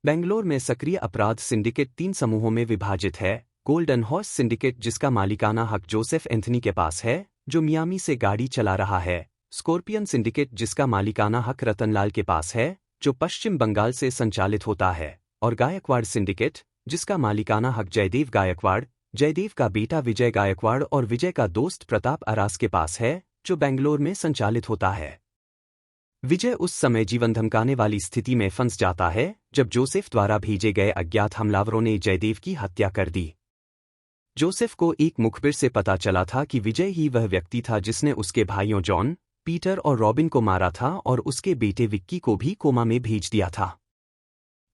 बेंगलोर में सक्रिय अपराध सिंडिकेट 3 समूहों में विभाजित है। गोल्डन हॉर्स सिंडिकेट जिसका मालिकाना हक जोसेफ एंथनी के पास है, जो मियामी से गाड़ी चला रहा है। स्कॉर्पियन सिंडिकेट जिसका मालिकाना हक रतनलाल के पास है, जो पश्चिम बंगाल से संचालित होता है। और गायकवाड़ सिंडिकेट जिसका मालिकाना हक जयदेव गायकवाड़, जयदेव का बेटा विजय गायकवाड़ और विजय का दोस्त प्रताप अरास के पास है, जो बेंगलोर में संचालित होता है। विजय उस समय जीवन धमकाने वाली स्थिति में फंस जाता है जब जोसेफ द्वारा भेजे गए अज्ञात हमलावरों ने जयदेव की हत्या कर दी। जोसेफ को एक मुखबिर से पता चला था कि विजय ही वह व्यक्ति था जिसने उसके भाइयों जॉन, पीटर और रॉबिन को मारा था और उसके बेटे विक्की को भी कोमा में भेज दिया था।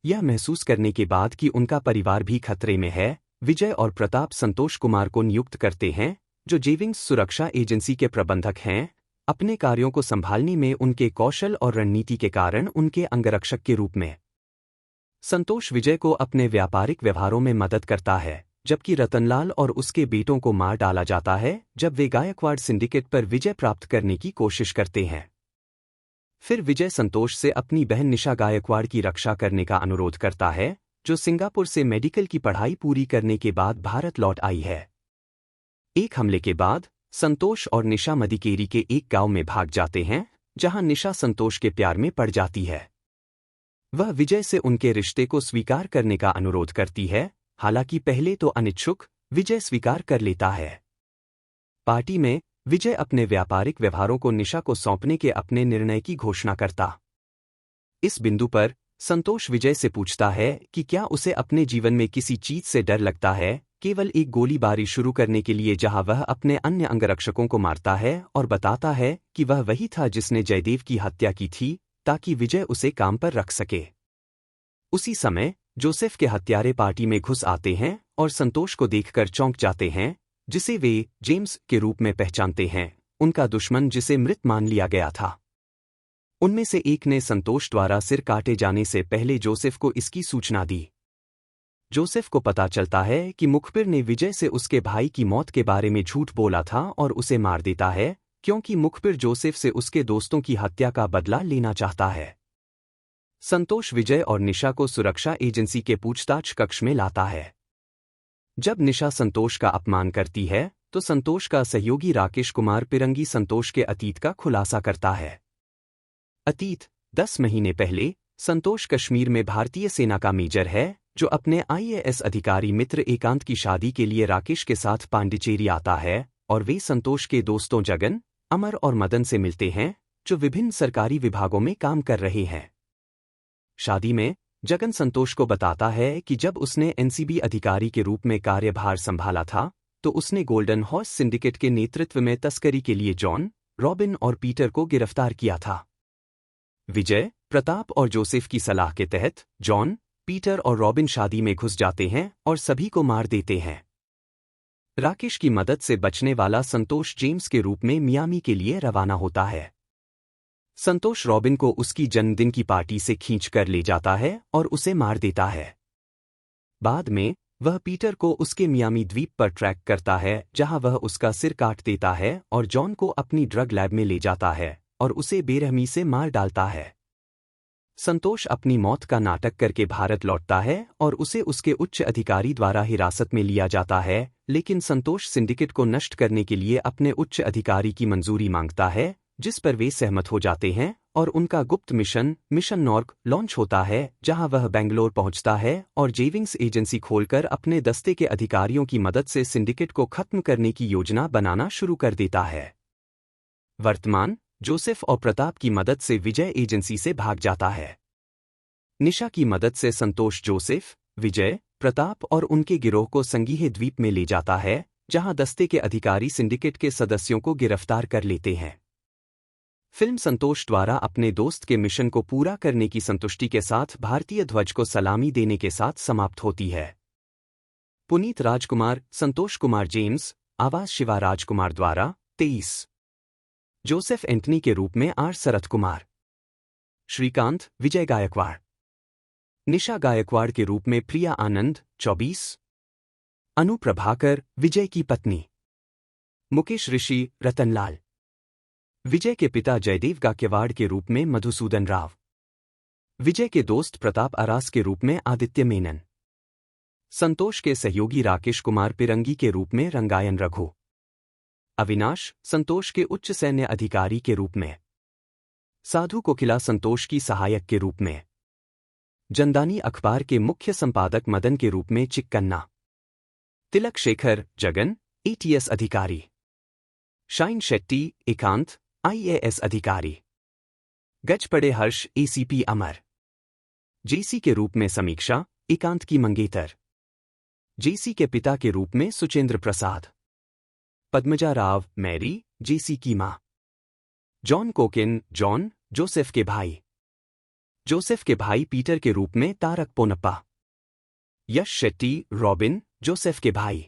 यह महसूस करने के बाद कि उनका परिवार भी खतरे में है, विजय और प्रताप संतोष कुमार को नियुक्त करते हैं, जो जेविंग्स सुरक्षा एजेंसी के प्रबंधक हैं, अपने कार्यों को संभालने में उनके कौशल और रणनीति के कारण उनके अंगरक्षक के रूप में। संतोष विजय को अपने व्यापारिक व्यवहारों में मदद करता है, जबकि रतनलाल और उसके बेटों को मार डाला जाता है जब वे गायकवाड़ सिंडिकेट पर विजय प्राप्त करने की कोशिश करते हैं। फिर विजय संतोष से अपनी बहन निशा गायकवाड़ की रक्षा करने का अनुरोध करता है, जो सिंगापुर से मेडिकल की पढ़ाई पूरी करने के बाद भारत लौट आई है। एक हमले के बाद संतोष और निशा मदिकेरी के एक गांव में भाग जाते हैं, जहां निशा संतोष के प्यार में पड़ जाती है। वह विजय से उनके रिश्ते को स्वीकार करने का अनुरोध करती है, हालांकि पहले तो अनिच्छुक, विजय स्वीकार कर लेता है। पार्टी में विजय अपने व्यापारिक व्यवहारों को निशा को सौंपने के अपने निर्णय की घोषणा करता। इस बिंदु पर संतोष विजय से पूछता है कि क्या उसे अपने जीवन में किसी चीज से डर लगता है। केवल एक गोलीबारी शुरू करने के लिए जहां वह अपने अन्य अंगरक्षकों को मारता है और बताता है कि वह वही था जिसने जयदेव की हत्या की थी ताकि विजय उसे काम पर रख सके। उसी समय जोसेफ के हत्यारे पार्टी में घुस आते हैं और संतोष को देखकर चौंक जाते हैं, जिसे वे जेम्स के रूप में पहचानते हैं, उनका दुश्मन जिसे मृत मान लिया गया था। उनमें से एक ने संतोष द्वारा सिर काटे जाने से पहले जोसेफ को इसकी सूचना दी। जोसेफ को पता चलता है कि मुखबिर ने विजय से उसके भाई की मौत के बारे में झूठ बोला था और उसे मार देता है, क्योंकि मुखबिर जोसेफ से उसके दोस्तों की हत्या का बदला लेना चाहता है। संतोष विजय और निशा को सुरक्षा एजेंसी के पूछताछ कक्ष में लाता है। जब निशा संतोष का अपमान करती है तो संतोष का सहयोगी राकेश कुमार पिरंगी संतोष के अतीत का खुलासा करता है। अतीत: 10 महीने पहले संतोष कश्मीर में भारतीय सेना का मेजर है जो अपने आईएएस अधिकारी मित्र एकांत की शादी के लिए राकेश के साथ पांडिचेरी आता है और वे संतोष के दोस्तों जगन, अमर और मदन से मिलते हैं जो विभिन्न सरकारी विभागों में काम कर रहे हैं। शादी में जगन संतोष को बताता है कि जब उसने एनसीबी अधिकारी के रूप में कार्यभार संभाला था तो उसने गोल्डन हॉर्स सिंडिकेट के नेतृत्व में तस्करी के लिए जॉन, रॉबिन और पीटर को गिरफ्तार किया था। विजय, प्रताप और जोसेफ की सलाह के तहत जॉन, पीटर और रॉबिन शादी में घुस जाते हैं और सभी को मार देते हैं। राकेश की मदद से बचने वाला संतोष जेम्स के रूप में मियामी के लिए रवाना होता है। संतोष रॉबिन को उसकी जन्मदिन की पार्टी से खींच कर ले जाता है और उसे मार देता है। बाद में वह पीटर को उसके मियामी द्वीप पर ट्रैक करता है जहां वह उसका सिर काट देता है और जॉन को अपनी ड्रग लैब में ले जाता है और उसे बेरहमी से मार डालता है। संतोष अपनी मौत का नाटक करके भारत लौटता है और उसे उसके उच्च अधिकारी द्वारा हिरासत में लिया जाता है, लेकिन संतोष सिंडिकेट को नष्ट करने के लिए अपने उच्च अधिकारी की मंजूरी मांगता है, जिस पर वे सहमत हो जाते हैं और उनका गुप्त मिशन नॉर्क लॉन्च होता है, जहां वह बेंगलोर पहुंचता है और जेविंग्स एजेंसी खोलकर अपने दस्ते के अधिकारियों की मदद से सिंडिकेट को खत्म करने की योजना बनाना शुरू कर देता है। वर्तमान: जोसेफ और प्रताप की मदद से विजय एजेंसी से भाग जाता है। निशा की मदद से संतोष जोसेफ, विजय, प्रताप और उनके गिरोह को संगीह द्वीप में ले जाता है, जहां दस्ते के अधिकारी सिंडिकेट के सदस्यों को गिरफ्तार कर लेते हैं। फिल्म संतोष द्वारा अपने दोस्त के मिशन को पूरा करने की संतुष्टि के साथ भारतीय ध्वज को सलामी देने के साथ समाप्त होती है। पुनीत राजकुमार, संतोष कुमार जेम्स, आवाज शिवा राजकुमार द्वारा 23। जोसेफ एंटनी के रूप में आर शरद कुमार। श्रीकांत, विजय गायकवाड़। निशा गायकवाड़ के रूप में प्रिया आनंद 24। अनु प्रभाकर, विजय की पत्नी। मुकेश ऋषि, रतनलाल। विजय के पिता जयदेव गायकवाड़ के रूप में मधुसूदन राव। विजय के दोस्त प्रताप अरास के रूप में आदित्य मेनन। संतोष के सहयोगी राकेश कुमार पिरंगी के रूप में रंगायन रघु। अविनाश, संतोष के उच्च सैन्य अधिकारी के रूप में। साधु कोकिला, संतोष की सहायक के रूप में। जनदानी अखबार के मुख्य संपादक मदन के रूप में चिक्कन्ना। तिलक शेखर, जगन, एटीएस अधिकारी। शाइन शेट्टी, एकांत, आईएएस अधिकारी। गजपड़े हर्ष, एसीपी अमर। जेसी के रूप में समीक्षा, एकांत की मंगेतर। जेसी के पिता के रूप में सुचेंद्र प्रसाद। पद्मजा राव, मैरी, जेसी की मां। जॉन कोकिन, जॉन, जोसेफ के भाई। जोसेफ के भाई पीटर के रूप में तारक पोनप्पा। यश शेट्टी, रॉबिन, जोसेफ के भाई।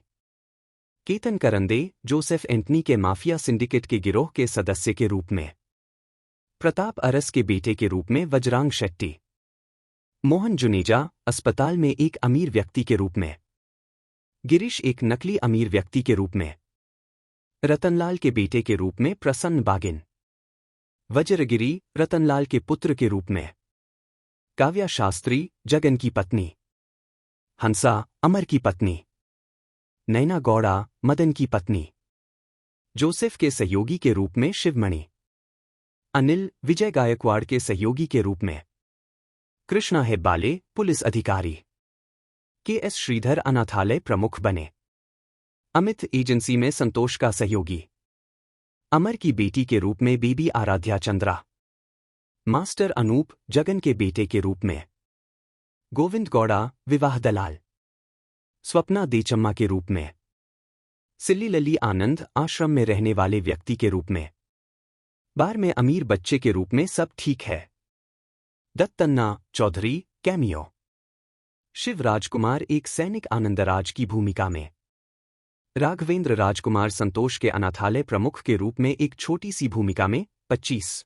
केतन करंदे, जोसेफ एंटनी के माफिया सिंडिकेट के गिरोह के सदस्य के रूप में। प्रताप अरस के बेटे के रूप में वज्रांग शेट्टी। मोहन जुनेजा, अस्पताल में एक अमीर व्यक्ति के रूप में। गिरीश, एक नकली अमीर व्यक्ति के रूप में। रतनलाल के बेटे के रूप में प्रसन्न बागिन। वज्रगिरी, रतनलाल के पुत्र के रूप में। काव्या शास्त्री, जगन की पत्नी। हंसा, अमर की पत्नी। नैना गौड़ा, मदन की पत्नी। जोसेफ के सहयोगी के रूप में शिवमणि। अनिल, विजय गायकवाड़ के सहयोगी के रूप में। कृष्णा हेब्बाले, पुलिस अधिकारी। के.एस. श्रीधर, अनाथालय प्रमुख बने। अमित, एजेंसी में संतोष का सहयोगी। अमर की बेटी के रूप में बेबी आराध्या चंद्रा। मास्टर अनूप, जगन के बेटे के रूप में। गोविंद गौड़ा, विवाह दलाल। स्वप्ना देचम्मा के रूप में, सिल्ली लली आनंद आश्रम में रहने वाले व्यक्ति के रूप में, बार में अमीर बच्चे के रूप में सब ठीक है, दत्तन्ना चौधरी कैमियो, शिव राजकुमार एक सैनिक आनंदराज की भूमिका में, राघवेंद्र राजकुमार संतोष के अनाथालय प्रमुख के रूप में एक छोटी सी भूमिका में 25।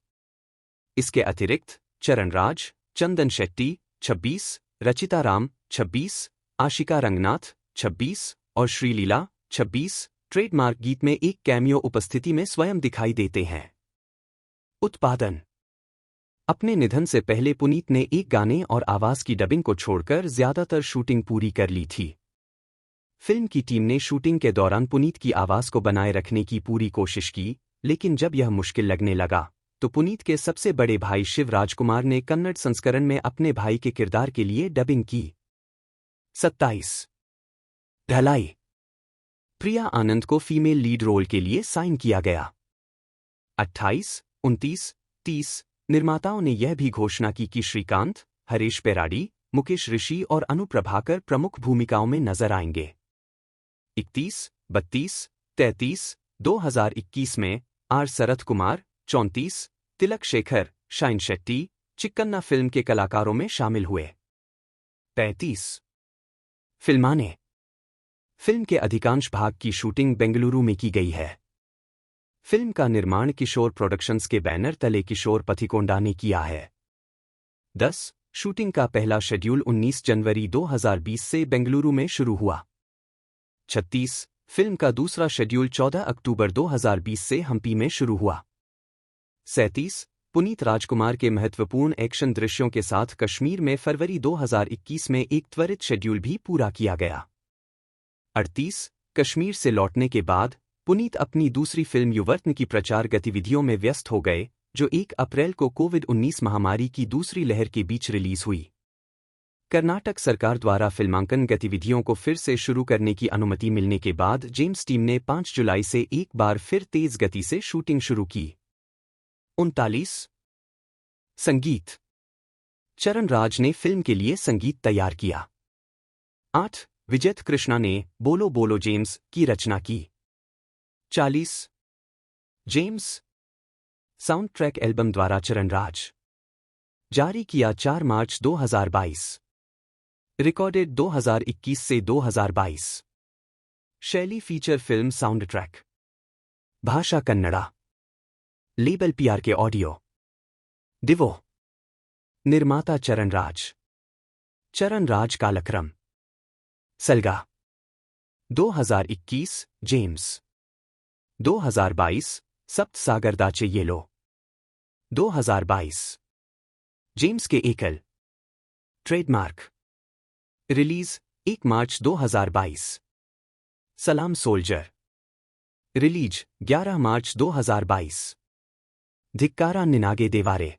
इसके अतिरिक्त चरणराज, चंदन शेट्टी 26, रचिता राम 26, आशिका रंगनाथ 26 और श्रीलीला 26 ट्रेडमार्क गीत में एक कैमियो उपस्थिति में स्वयं दिखाई देते हैं। उत्पादन। अपने निधन से पहले पुनीत ने एक गाने और आवाज की डबिंग को छोड़कर ज्यादातर शूटिंग पूरी कर ली थी। फिल्म की टीम ने शूटिंग के दौरान पुनीत की आवाज को बनाए रखने की पूरी कोशिश की, लेकिन जब यह मुश्किल लगने लगा तो पुनीत के सबसे बड़े भाई शिव राजकुमार ने कन्नड़ संस्करण में अपने भाई के किरदार के लिए डबिंग की। 27। ढलाई। प्रिया आनंद को फीमेल लीड रोल के लिए साइन किया गया। 28, 29, 30 निर्माताओं ने यह भी घोषणा की कि श्रीकांत, हरीश पेराडी, मुकेश ऋषि और अनु प्रभाकर प्रमुख भूमिकाओं में नजर आएंगे। 31, 32, 33 2021 में आर शरथ कुमार, 34 तिलक शेखर, शाइन शेट्टी, चिक्कन्ना फिल्म के कलाकारों में शामिल हुए। 35। फिल्माने। फिल्म के अधिकांश भाग की शूटिंग बेंगलुरु में की गई है। फिल्म का निर्माण किशोर प्रोडक्शंस के बैनर तले किशोर पथिकोंडा ने किया है। 10. शूटिंग का पहला शेड्यूल 19 जनवरी 2020 से बेंगलुरु में शुरू हुआ। 36. फिल्म का दूसरा शेड्यूल 14 अक्टूबर 2020 से हम्पी में शुरू हुआ। 37. पुनीत राजकुमार के महत्वपूर्ण एक्शन दृश्यों के साथ कश्मीर में फरवरी 2021 में एक त्वरित शेड्यूल भी पूरा किया गया। 38. कश्मीर से लौटने के बाद पुनीत अपनी दूसरी फिल्म युवर्तन की प्रचार गतिविधियों में व्यस्त हो गए, जो 1 अप्रैल को कोविड-19 महामारी की दूसरी लहर के बीच रिलीज हुई। कर्नाटक सरकार द्वारा फिल्मांकन गतिविधियों को फिर से शुरू करने की अनुमति मिलने के बाद जेम्स टीम ने 5 जुलाई से एक बार फिर तेज गति से शूटिंग शुरू की। 39। संगीत। चरण राज ने फिल्म के लिए संगीत तैयार किया। 8. विजय कृष्णा ने बोलो बोलो जेम्स की रचना की। 40. जेम्स साउंड ट्रैक एल्बम द्वारा चरण राज। जारी किया 4 मार्च 2022। रिकॉर्डेड 2021 से 2022। शैली फीचर फिल्म साउंड ट्रैक। भाषा कन्नड़ा। लेबल पीआर के ऑडियो। डिवो। निर्माता चरण राज। चरण राज कालक्रम। सलगा। 2021 जेम्स। 2022 सप्त सागर दाचे येलो। 2022 जेम्स के एकल। ट्रेडमार्क। रिलीज 1 मार्च 2022। सलाम सोल्जर। रिलीज 11 मार्च 2022। धिक्कारा निनागे देवारे।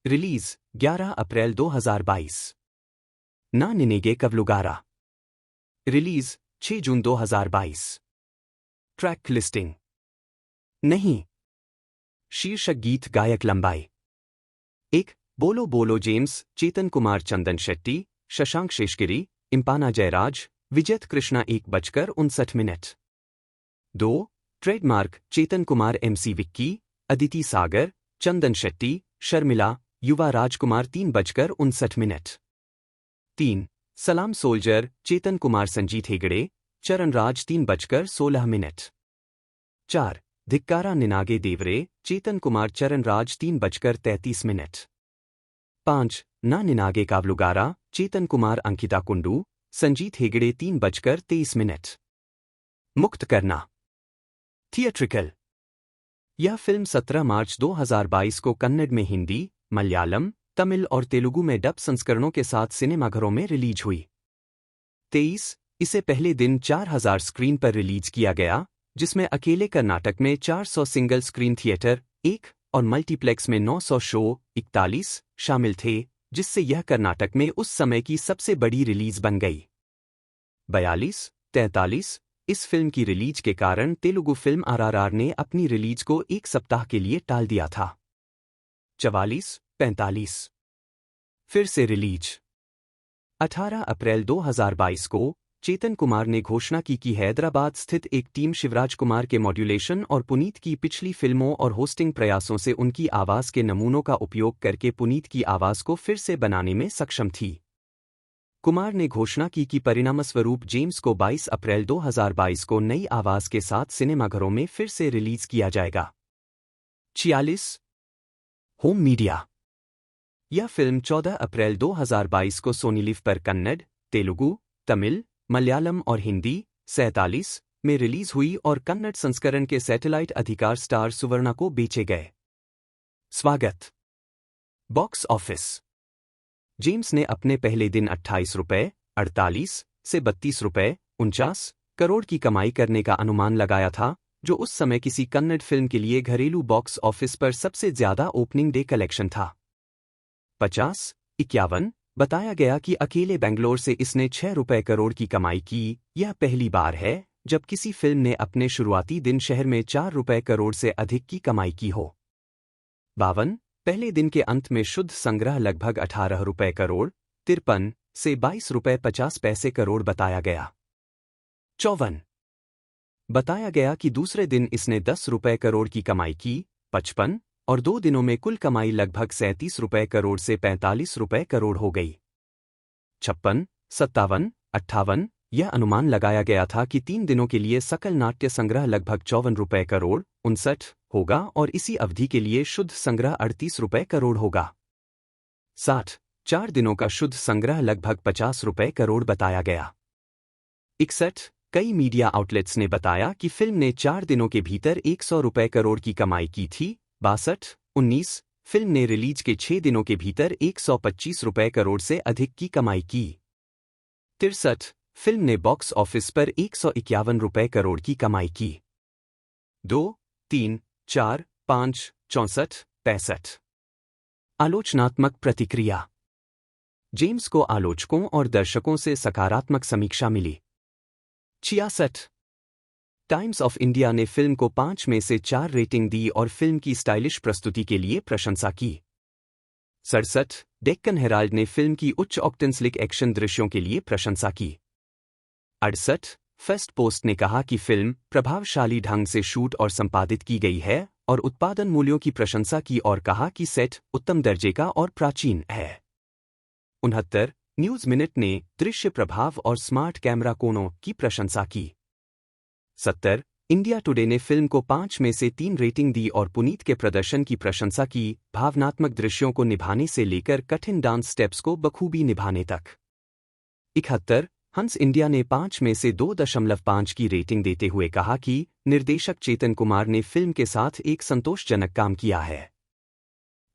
रिलीज 11 अप्रैल 2022। ना निनेगे कवलुगारा। रिलीज 6 जून 2022। Track listing. नहीं। शीर्षक गीत गायक लंबाई। 1. बोलो बोलो जेम्स चेतन कुमार चंदन शेट्टी, शशांक शेषगिरी, इम्पाना जयराज, विजय कृष्णा 1:59। 2. ट्रेडमार्क चेतन कुमार MC विक्की, अदिति सागर, चंदन शेट्टी, शर्मिला, युवा राजकुमार 3:59। 3. सलाम सोल्जर चेतन कुमार संजीत हेगड़े, चरण राज 3:16। 4. धिक्कारा निनागे देवरे चेतन कुमार चरण राज 3:33। 5. ना निनागे कावलुगारा चेतन कुमार अंकिता कुंडू, संजीत हेगड़े 3:23। मुक्त करना। थिएट्रिकल। यह फिल्म 17 मार्च 2022 को कन्नड़ में हिंदी, मलयालम, तमिल और तेलुगु में डब संस्करणों के साथ सिनेमाघरों में रिलीज हुई। 23. इसे पहले दिन 4000 स्क्रीन पर रिलीज किया गया, जिसमें अकेले कर्नाटक में 400 सिंगल स्क्रीन थिएटर 1 और मल्टीप्लेक्स में 900 शो 41 शामिल थे, जिससे यह कर्नाटक में उस समय की सबसे बड़ी रिलीज बन गई। 42, 43 इस फिल्म की रिलीज के कारण तेलुगु फिल्म RRR ने अपनी रिलीज को 1 सप्ताह के लिए टाल दिया था। 44, 45 फिर से रिलीज। 18 अप्रैल 2022 को चेतन कुमार ने घोषणा की कि हैदराबाद स्थित एक टीम शिवराज कुमार के मॉड्यूलेशन और पुनीत की पिछली फिल्मों और होस्टिंग प्रयासों से उनकी आवाज़ के नमूनों का उपयोग करके पुनीत की आवाज़ को फिर से बनाने में सक्षम थी। कुमार ने घोषणा की कि परिणामस्वरूप जेम्स को 22 अप्रैल 2022 को नई आवाज़ के साथ सिनेमाघरों में फिर से रिलीज किया जाएगा। 46 होम मीडिया। यह फिल्म 14 अप्रैल 2022 को सोनीलिव पर कन्नड़, तेलुगु, तमिल, मलयालम और हिंदी 47 में रिलीज हुई और कन्नड़ संस्करण के सैटेलाइट अधिकार स्टार सुवर्णा को बेचे गए। स्वागत। Box office. जेम्स ने अपने पहले दिन 28 रुपये 48 से 32 रुपये 49 करोड़ की कमाई करने का अनुमान लगाया था, जो उस समय किसी कन्नड़ फिल्म के लिए घरेलू बॉक्स ऑफिस पर सबसे ज्यादा ओपनिंग डे कलेक्शन था। 50-51 बताया गया कि अकेले बेंगलोर से इसने 6 रुपये करोड़ की कमाई की। यह पहली बार है जब किसी फिल्म ने अपने शुरुआती दिन शहर में 4 रुपये करोड़ से अधिक की कमाई की हो। 52 पहले दिन के अंत में शुद्ध संग्रह लगभग 18 रुपये करोड़ 53 से 22 रुपये 50 पैसे करोड़ बताया गया। 54 बताया गया कि दूसरे दिन इसने 10 रुपये करोड़ की कमाई की। 55 और 2 दिनों में कुल कमाई लगभग 37 रुपये करोड़ से 45 रुपये करोड़ हो गई। 56 57 58 यह अनुमान लगाया गया था कि 3 दिनों के लिए सकल नाट्य संग्रह लगभग 54 रुपये करोड़ 59 होगा और इसी अवधि के लिए शुद्ध संग्रह 38 रुपये करोड़ होगा। 60 4 दिनों का शुद्ध संग्रह लगभग 50 रुपये करोड़ बताया गया। 61 कई मीडिया आउटलेट्स ने बताया कि फिल्म ने 4 दिनों के भीतर 100 रुपये करोड़ की कमाई की थी। 62 19 फिल्म ने रिलीज के 6 दिनों के भीतर 125 रुपये करोड़ से अधिक की कमाई की। 63 फिल्म ने बॉक्स ऑफिस पर 151 रुपये करोड़ की कमाई की। 2 3 4 5 64 65 आलोचनात्मक प्रतिक्रिया। जेम्स को आलोचकों और दर्शकों से सकारात्मक समीक्षा मिली। 66 टाइम्स ऑफ इंडिया ने फिल्म को 5 में से 4 रेटिंग दी और फिल्म की स्टाइलिश प्रस्तुति के लिए प्रशंसा की। 67 डेक्कन हेराल्ड ने फिल्म की उच्च ऑक्टेन स्लिक एक्शन दृश्यों के लिए प्रशंसा की। 68 फेस्ट पोस्ट ने कहा कि फिल्म प्रभावशाली ढंग से शूट और संपादित की गई है और उत्पादन मूल्यों की प्रशंसा की और कहा कि सेट उत्तम दर्जे का और प्राचीन है। 69 न्यूज मिनट ने दृश्य प्रभाव और स्मार्ट कैमरा कोणों की प्रशंसा की। 70 इंडिया टुडे ने फिल्म को 5 में से 3 रेटिंग दी और पुनीत के प्रदर्शन की प्रशंसा की, भावनात्मक दृश्यों को निभाने से लेकर कठिन डांस स्टेप्स को बखूबी निभाने तक। 71 हंस इंडिया ने 5 में से 2.5 की रेटिंग देते हुए कहा कि निर्देशक चेतन कुमार ने फिल्म के साथ एक संतोषजनक काम किया है।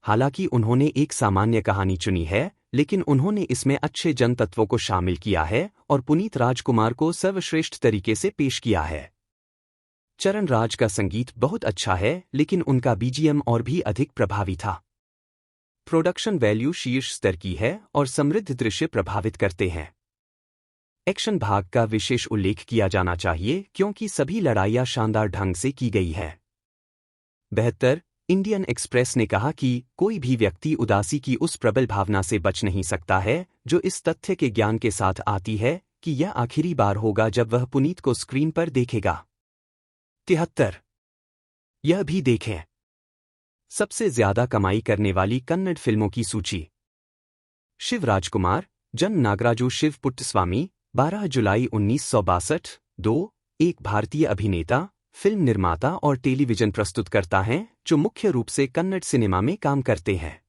हालांकि उन्होंने एक सामान्य कहानी चुनी है, लेकिन उन्होंने इसमें अच्छे जन तत्वों को शामिल किया है और पुनीत राजकुमार को सर्वश्रेष्ठ तरीके से पेश किया है। चरण राज का संगीत बहुत अच्छा है, लेकिन उनका बीजीएम और भी अधिक प्रभावी था। प्रोडक्शन वैल्यू शीर्ष स्तर की है और समृद्ध दृश्य प्रभावित करते हैं। एक्शन भाग का विशेष उल्लेख किया जाना चाहिए क्योंकि सभी लड़ाइयाँ शानदार ढंग से की गई है। 72 इंडियन एक्सप्रेस ने कहा कि कोई भी व्यक्ति उदासी की उस प्रबल भावना से बच नहीं सकता है जो इस तथ्य के ज्ञान के साथ आती है कि यह आखिरी बार होगा जब वह पुनीत को स्क्रीन पर देखेगा। 73 यह भी देखें सबसे ज्यादा कमाई करने वाली कन्नड़ फिल्मों की सूची। शिव राजकुमार जन्म नागराजू शिव पुट्टस्वामी 12 जुलाई 1962 2 एक भारतीय अभिनेता, फिल्म निर्माता और टेलीविजन प्रस्तुतकर्ता हैं जो मुख्य रूप से कन्नड़ सिनेमा में काम करते हैं।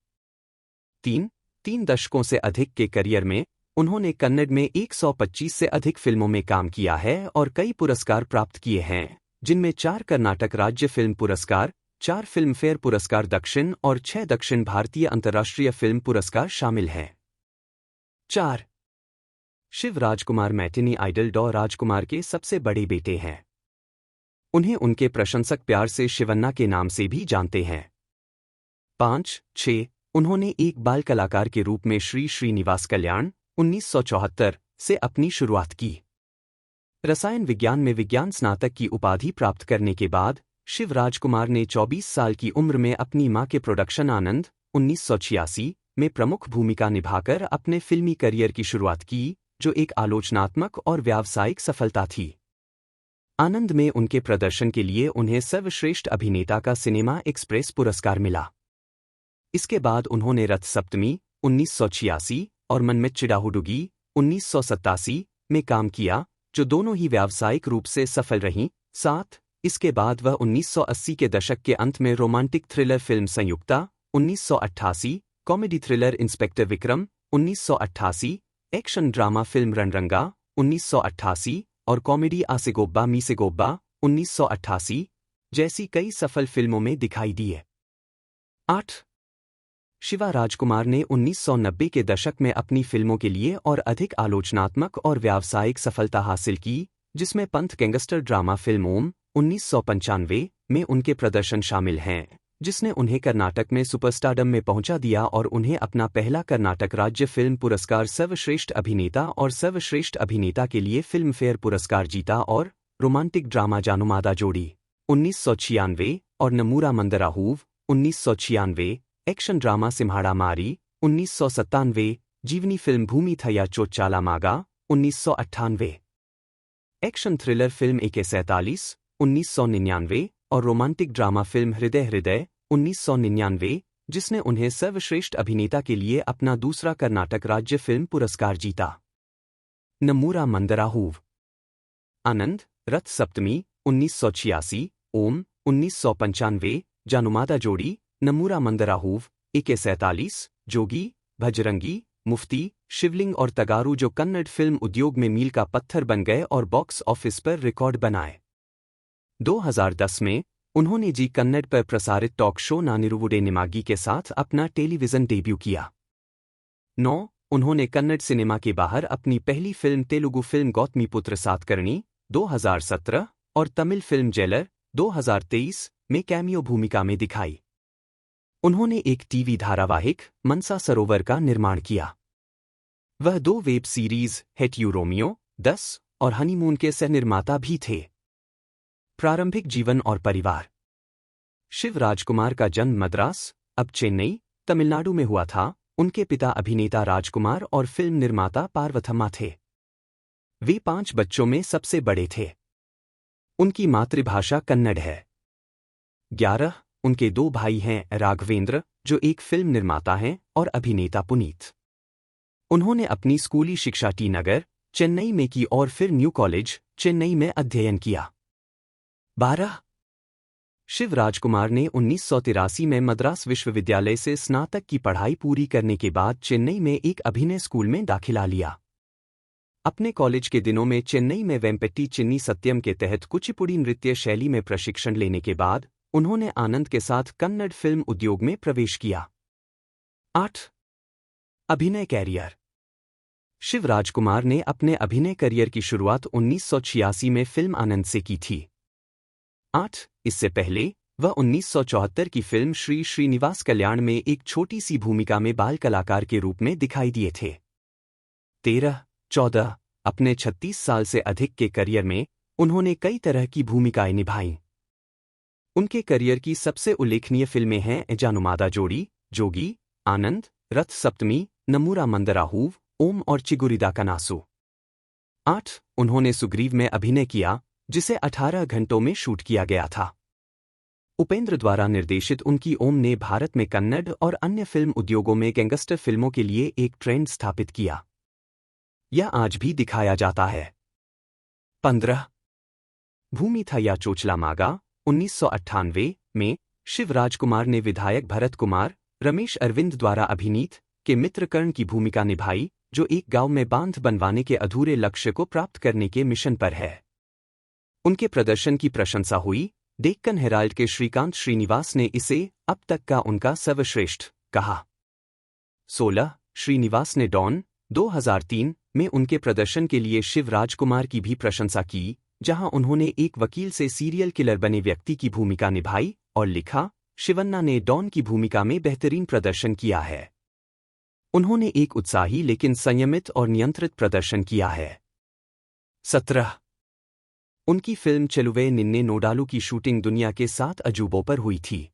3 दशकों से अधिक के करियर में उन्होंने कन्नड़ में 125 से अधिक फिल्मों में काम किया है और कई पुरस्कार प्राप्त किए हैं, जिनमें 4 कर्नाटक राज्य फिल्म पुरस्कार, 4 फिल्मफेयर पुरस्कार दक्षिण और 6 दक्षिण भारतीय अंतर्राष्ट्रीय फिल्म पुरस्कार शामिल हैं। 4 शिव राजकुमार मैटिनी आइडल डॉ राजकुमार के सबसे बड़े बेटे हैं। उन्हें उनके प्रशंसक प्यार से शिवन्ना के नाम से भी जानते हैं। 5-6 उन्होंने एक बाल कलाकार के रूप में श्री श्रीनिवास कल्याण 1974 से अपनी शुरुआत की। रसायन विज्ञान में विज्ञान स्नातक की उपाधि प्राप्त करने के बाद शिव राजकुमार ने 24 साल की उम्र में अपनी मां के प्रोडक्शन आनंद 1986 में प्रमुख भूमिका निभाकर अपने फिल्मी करियर की शुरुआत की, जो एक आलोचनात्मक और व्यावसायिक सफलता थी। आनंद में उनके प्रदर्शन के लिए उन्हें सर्वश्रेष्ठ अभिनेता का सिनेमा एक्सप्रेस पुरस्कार मिला। इसके बाद उन्होंने रथ सप्तमी 1986 और मन में चिड़ाहुडुगी 1987 में काम किया, जो दोनों ही व्यावसायिक रूप से सफल रहीं। साथ इसके बाद वह 1980 के दशक के अंत में romantic thriller film Samyuktha 1988, comedy thriller inspector Vikram 1988, action drama film Ranaranga 1988 और कॉमेडी आसेगोब्बा मीसेगोब्बा 1988 जैसी कई सफल फिल्मों में दिखाई दिए। 8. शिवा राजकुमार ने 1990 के दशक में अपनी फिल्मों के लिए और अधिक आलोचनात्मक और व्यावसायिक सफलता हासिल की, जिसमें पंथ गैंगस्टर ड्रामा फिल्म ओम 1995 में उनके प्रदर्शन शामिल हैं, जिसने उन्हें कर्नाटक में सुपरस्टारडम में पहुंचा दिया और उन्हें अपना पहला कर्नाटक राज्य फिल्म पुरस्कार सर्वश्रेष्ठ अभिनेता और सर्वश्रेष्ठ अभिनेता के लिए फिल्म फेयर पुरस्कार जीता। और रोमांटिक ड्रामा जानुमादा जोड़ी 1996 और नमूरा मंदराहूव 1996, एक्शन ड्रामा सिम्हाड़ा मारी 1997, जीवनी फिल्म भूमि थया चोचाला मागा 1998, एक्शन थ्रिलर फिल्म AK 47 1999 और रोमांटिक ड्रामा फिल्म हृदय हृदय 1999, जिसने उन्हें सर्वश्रेष्ठ अभिनेता के लिए अपना दूसरा कर्नाटक राज्य फिल्म पुरस्कार जीता। नमूरा मंदराहूव। आनंद, रथ सप्तमी 1986, ओम 1995, जानुमादा जोड़ी, नमूरा मंदराहूव, AK 47, जोगी, भजरंगी, मुफ्ती, शिवलिंग और तगारू जो कन्नड़ फिल्म उद्योग में मील का पत्थर बन गए और बॉक्स ऑफिस पर रिकॉर्ड बनाए। 2010 में उन्होंने जी कन्नड़ पर प्रसारित टॉक शो नानिरुवुडे निमागी के साथ अपना टेलीविजन डेब्यू किया। 9. उन्होंने कन्नड़ सिनेमा के बाहर अपनी पहली फिल्म तेलुगु फिल्म गौतमीपुत्र सातकर्णी 2017 और तमिल फिल्म जेलर 2023 में कैमियो भूमिका में दिखाई। उन्होंने एक टीवी धारावाहिक मनसा सरोवर का निर्माण किया। वह 2 web series hate you Romeo 10 और हनीमून के सह निर्माता भी थे। प्रारंभिक जीवन और परिवार। शिव राजकुमार का जन्म मद्रास, अब चेन्नई, तमिलनाडु में हुआ था। उनके पिता अभिनेता राजकुमार और फिल्म निर्माता पार्वथम्मा थे। वे 5 बच्चों में सबसे बड़े थे। उनकी मातृभाषा कन्नड़ है। 11. उनके 2 भाई हैं, राघवेंद्र जो एक फिल्म निर्माता हैं और अभिनेता पुनीत। उन्होंने अपनी स्कूली शिक्षा टी नगर, चेन्नई में की और फिर न्यू कॉलेज, चेन्नई में अध्ययन किया। 12. शिव राजकुमार ने 1983 में मद्रास विश्वविद्यालय से स्नातक की पढ़ाई पूरी करने के बाद चेन्नई में एक अभिनय स्कूल में दाखिला लिया। अपने कॉलेज के दिनों में चेन्नई में वेम्पेट्टी चिन्नी सत्यम के तहत कुचिपुड़ी नृत्य शैली में प्रशिक्षण लेने के बाद उन्होंने आनंद के साथ कन्नड़ फिल्म उद्योग में प्रवेश किया। 8. अभिनय कैरियर। शिव राजकुमार ने अपने अभिनय करियर की शुरुआत 1986 में फिल्म आनंद से की थी। 8. इससे पहले वह 1974 की फिल्म श्री श्रीनिवास कल्याण में एक छोटी सी भूमिका में बाल कलाकार के रूप में दिखाई दिए थे। 13. 14. अपने 36 साल से अधिक के करियर में उन्होंने कई तरह की भूमिकाएं निभाईं। उनके करियर की सबसे उल्लेखनीय फिल्में हैं जानुमादा जोड़ी, जोगी, आनंद, रथ सप्तमी, नमूरा मंदराहूव, ओम और चिगुरिदा कनासु। 8. उन्होंने सुग्रीव में अभिनय किया, जिसे 18 घंटों में शूट किया गया था। उपेंद्र द्वारा निर्देशित उनकी ओम ने भारत में कन्नड़ और अन्य फिल्म उद्योगों में गैंगस्टर फिल्मों के लिए एक ट्रेंड स्थापित किया। यह आज भी दिखाया जाता है। 15. भूमि थया चोचला मागा 1998 में शिव राजकुमार ने विधायक भरत कुमार, रमेश अरविंद द्वारा अभिनीत के मित्रकर्ण की भूमिका निभाई, जो एक गांव में बांध बनवाने के अधूरे लक्ष्य को प्राप्त करने के मिशन पर है। उनके प्रदर्शन की प्रशंसा हुई। डेक्कन हेराल्ड के श्रीकांत श्रीनिवास ने इसे अब तक का उनका सर्वश्रेष्ठ कहा। 16. श्रीनिवास ने डॉन 2003 में उनके प्रदर्शन के लिए शिव राजकुमार की भी प्रशंसा की, जहां उन्होंने एक वकील से सीरियल किलर बने व्यक्ति की भूमिका निभाई और लिखा, शिवन्ना ने डॉन की भूमिका में बेहतरीन प्रदर्शन किया है। उन्होंने एक उत्साही लेकिन संयमित और नियंत्रित प्रदर्शन किया है। 17. उनकी फिल्म चेलुवे निन्ने नोडालू की शूटिंग दुनिया के 7 अजूबों पर हुई थी।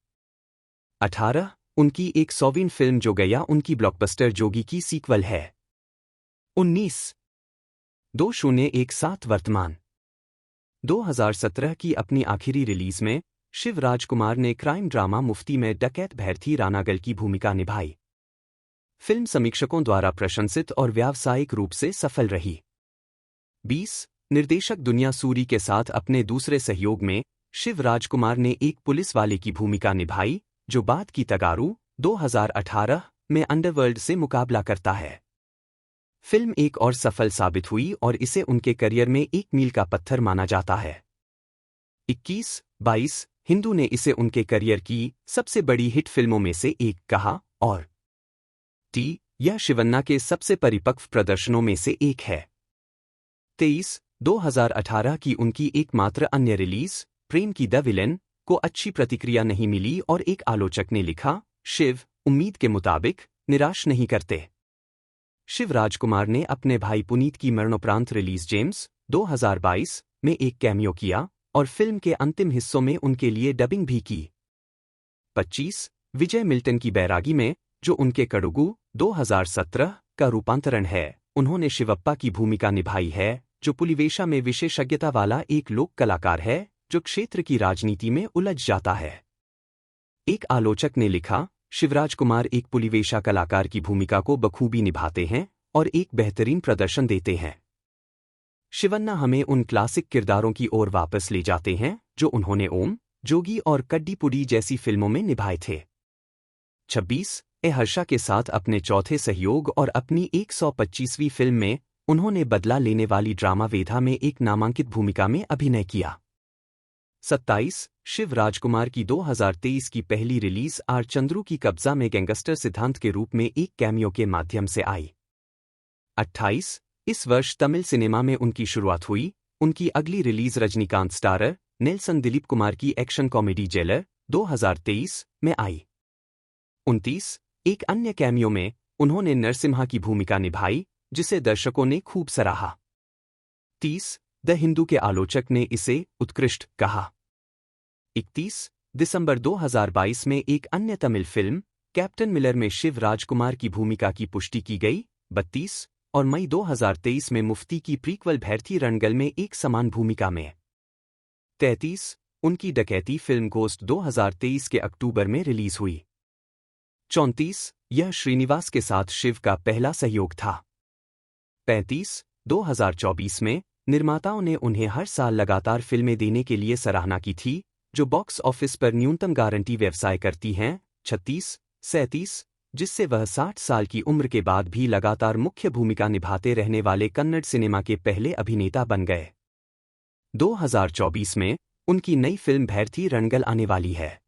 18. उनकी 100वीं फिल्म जो गया उनकी ब्लॉकबस्टर जोगी की सीक्वल है। 19. 2017 वर्तमान 2017 की अपनी आखिरी रिलीज में शिव राजकुमार ने क्राइम ड्रामा मुफ्ती में डकैत भैरथी रानागल की भूमिका निभाई। फिल्म समीक्षकों द्वारा प्रशंसित और व्यावसायिक रूप से सफल रही। 20 निर्देशक दुनिया सूरी के साथ अपने दूसरे सहयोग में शिव राजकुमार ने एक पुलिस वाले की भूमिका निभाई जो बाद की तगारू 2018 में अंडरवर्ल्ड से मुकाबला करता है। फिल्म एक और सफल साबित हुई और इसे उनके करियर में एक मील का पत्थर माना जाता है। 21-22 हिंदू ने इसे उनके करियर की सबसे बड़ी हिट फिल्मों में से एक कहा और यह शिवन्ना के सबसे परिपक्व प्रदर्शनों में से एक है। 2018 की उनकी एकमात्र अन्य रिलीज प्रेम की द विलेन को अच्छी प्रतिक्रिया नहीं मिली और एक आलोचक ने लिखा, शिव उम्मीद के मुताबिक निराश नहीं करते। शिव राजकुमार ने अपने भाई पुनीत की मरणोपरांत रिलीज जेम्स 2022 में एक कैमियो किया और फिल्म के अंतिम हिस्सों में उनके लिए डबिंग भी की। 25 विजय मिल्टन की बैरागी में, जो उनके कड़ुगू 2017 का रूपांतरण है, उन्होंने शिवप्पा की भूमिका निभाई है जो पुलिवेशा में विशेषज्ञता वाला एक लोक कलाकार है जो क्षेत्र की राजनीति में उलझ जाता है। एक आलोचक ने लिखा, शिवराज कुमार एक पुलिवेशा कलाकार की भूमिका को बखूबी निभाते हैं और एक बेहतरीन प्रदर्शन देते हैं। शिवन्ना हमें उन क्लासिक किरदारों की ओर वापस ले जाते हैं जो उन्होंने ओम, जोगी और कड्डीपुडी जैसी फिल्मों में निभाए थे। 26 हर्षा के साथ अपने चौथे सहयोग और अपनी 125वीं फिल्म में उन्होंने बदला लेने वाली ड्रामा वेधा में एक नामांकित भूमिका में अभिनय किया। 27 शिव राजकुमार की 2023 की पहली रिलीज आर चंद्रू की कब्जा में गैंगस्टर सिद्धांत के रूप में एक कैमियो के माध्यम से आई। 28 इस वर्ष तमिल सिनेमा में उनकी शुरुआत हुई। उनकी अगली release Rajinikanth starrer Nelson Dilip Kumar की एक्शन कॉमेडी जेलर 2023 में आई। 29 एक अन्य कैमियो में उन्होंने नरसिम्हा की भूमिका निभाई जिसे दर्शकों ने खूब सराहा। 30 द हिंदू के आलोचक ने इसे उत्कृष्ट कहा। 31 दिसंबर 2022 में एक अन्य तमिल फिल्म कैप्टन मिलर में शिव राजकुमार की भूमिका की पुष्टि की गई। 32 और मई 2023 में मुफ्ती की प्रीक्वल भैरथी रणगल में एक समान भूमिका में। 33 उनकी डकैती फिल्म गोस्ट 2023 के अक्टूबर में रिलीज हुई। 34 यह श्रीनिवास के साथ शिव का पहला सहयोग था। 35 2024 में निर्माताओं ने उन्हें हर साल लगातार फिल्में देने के लिए सराहना की थी जो बॉक्स ऑफिस पर न्यूनतम गारंटी व्यवसाय करती हैं। 36 37 जिससे वह 60 साल की उम्र के बाद भी लगातार मुख्य भूमिका निभाते रहने वाले कन्नड़ सिनेमा के पहले अभिनेता बन गए। 2024 में उनकी नई फिल्म भैरथी रणगल आने वाली है।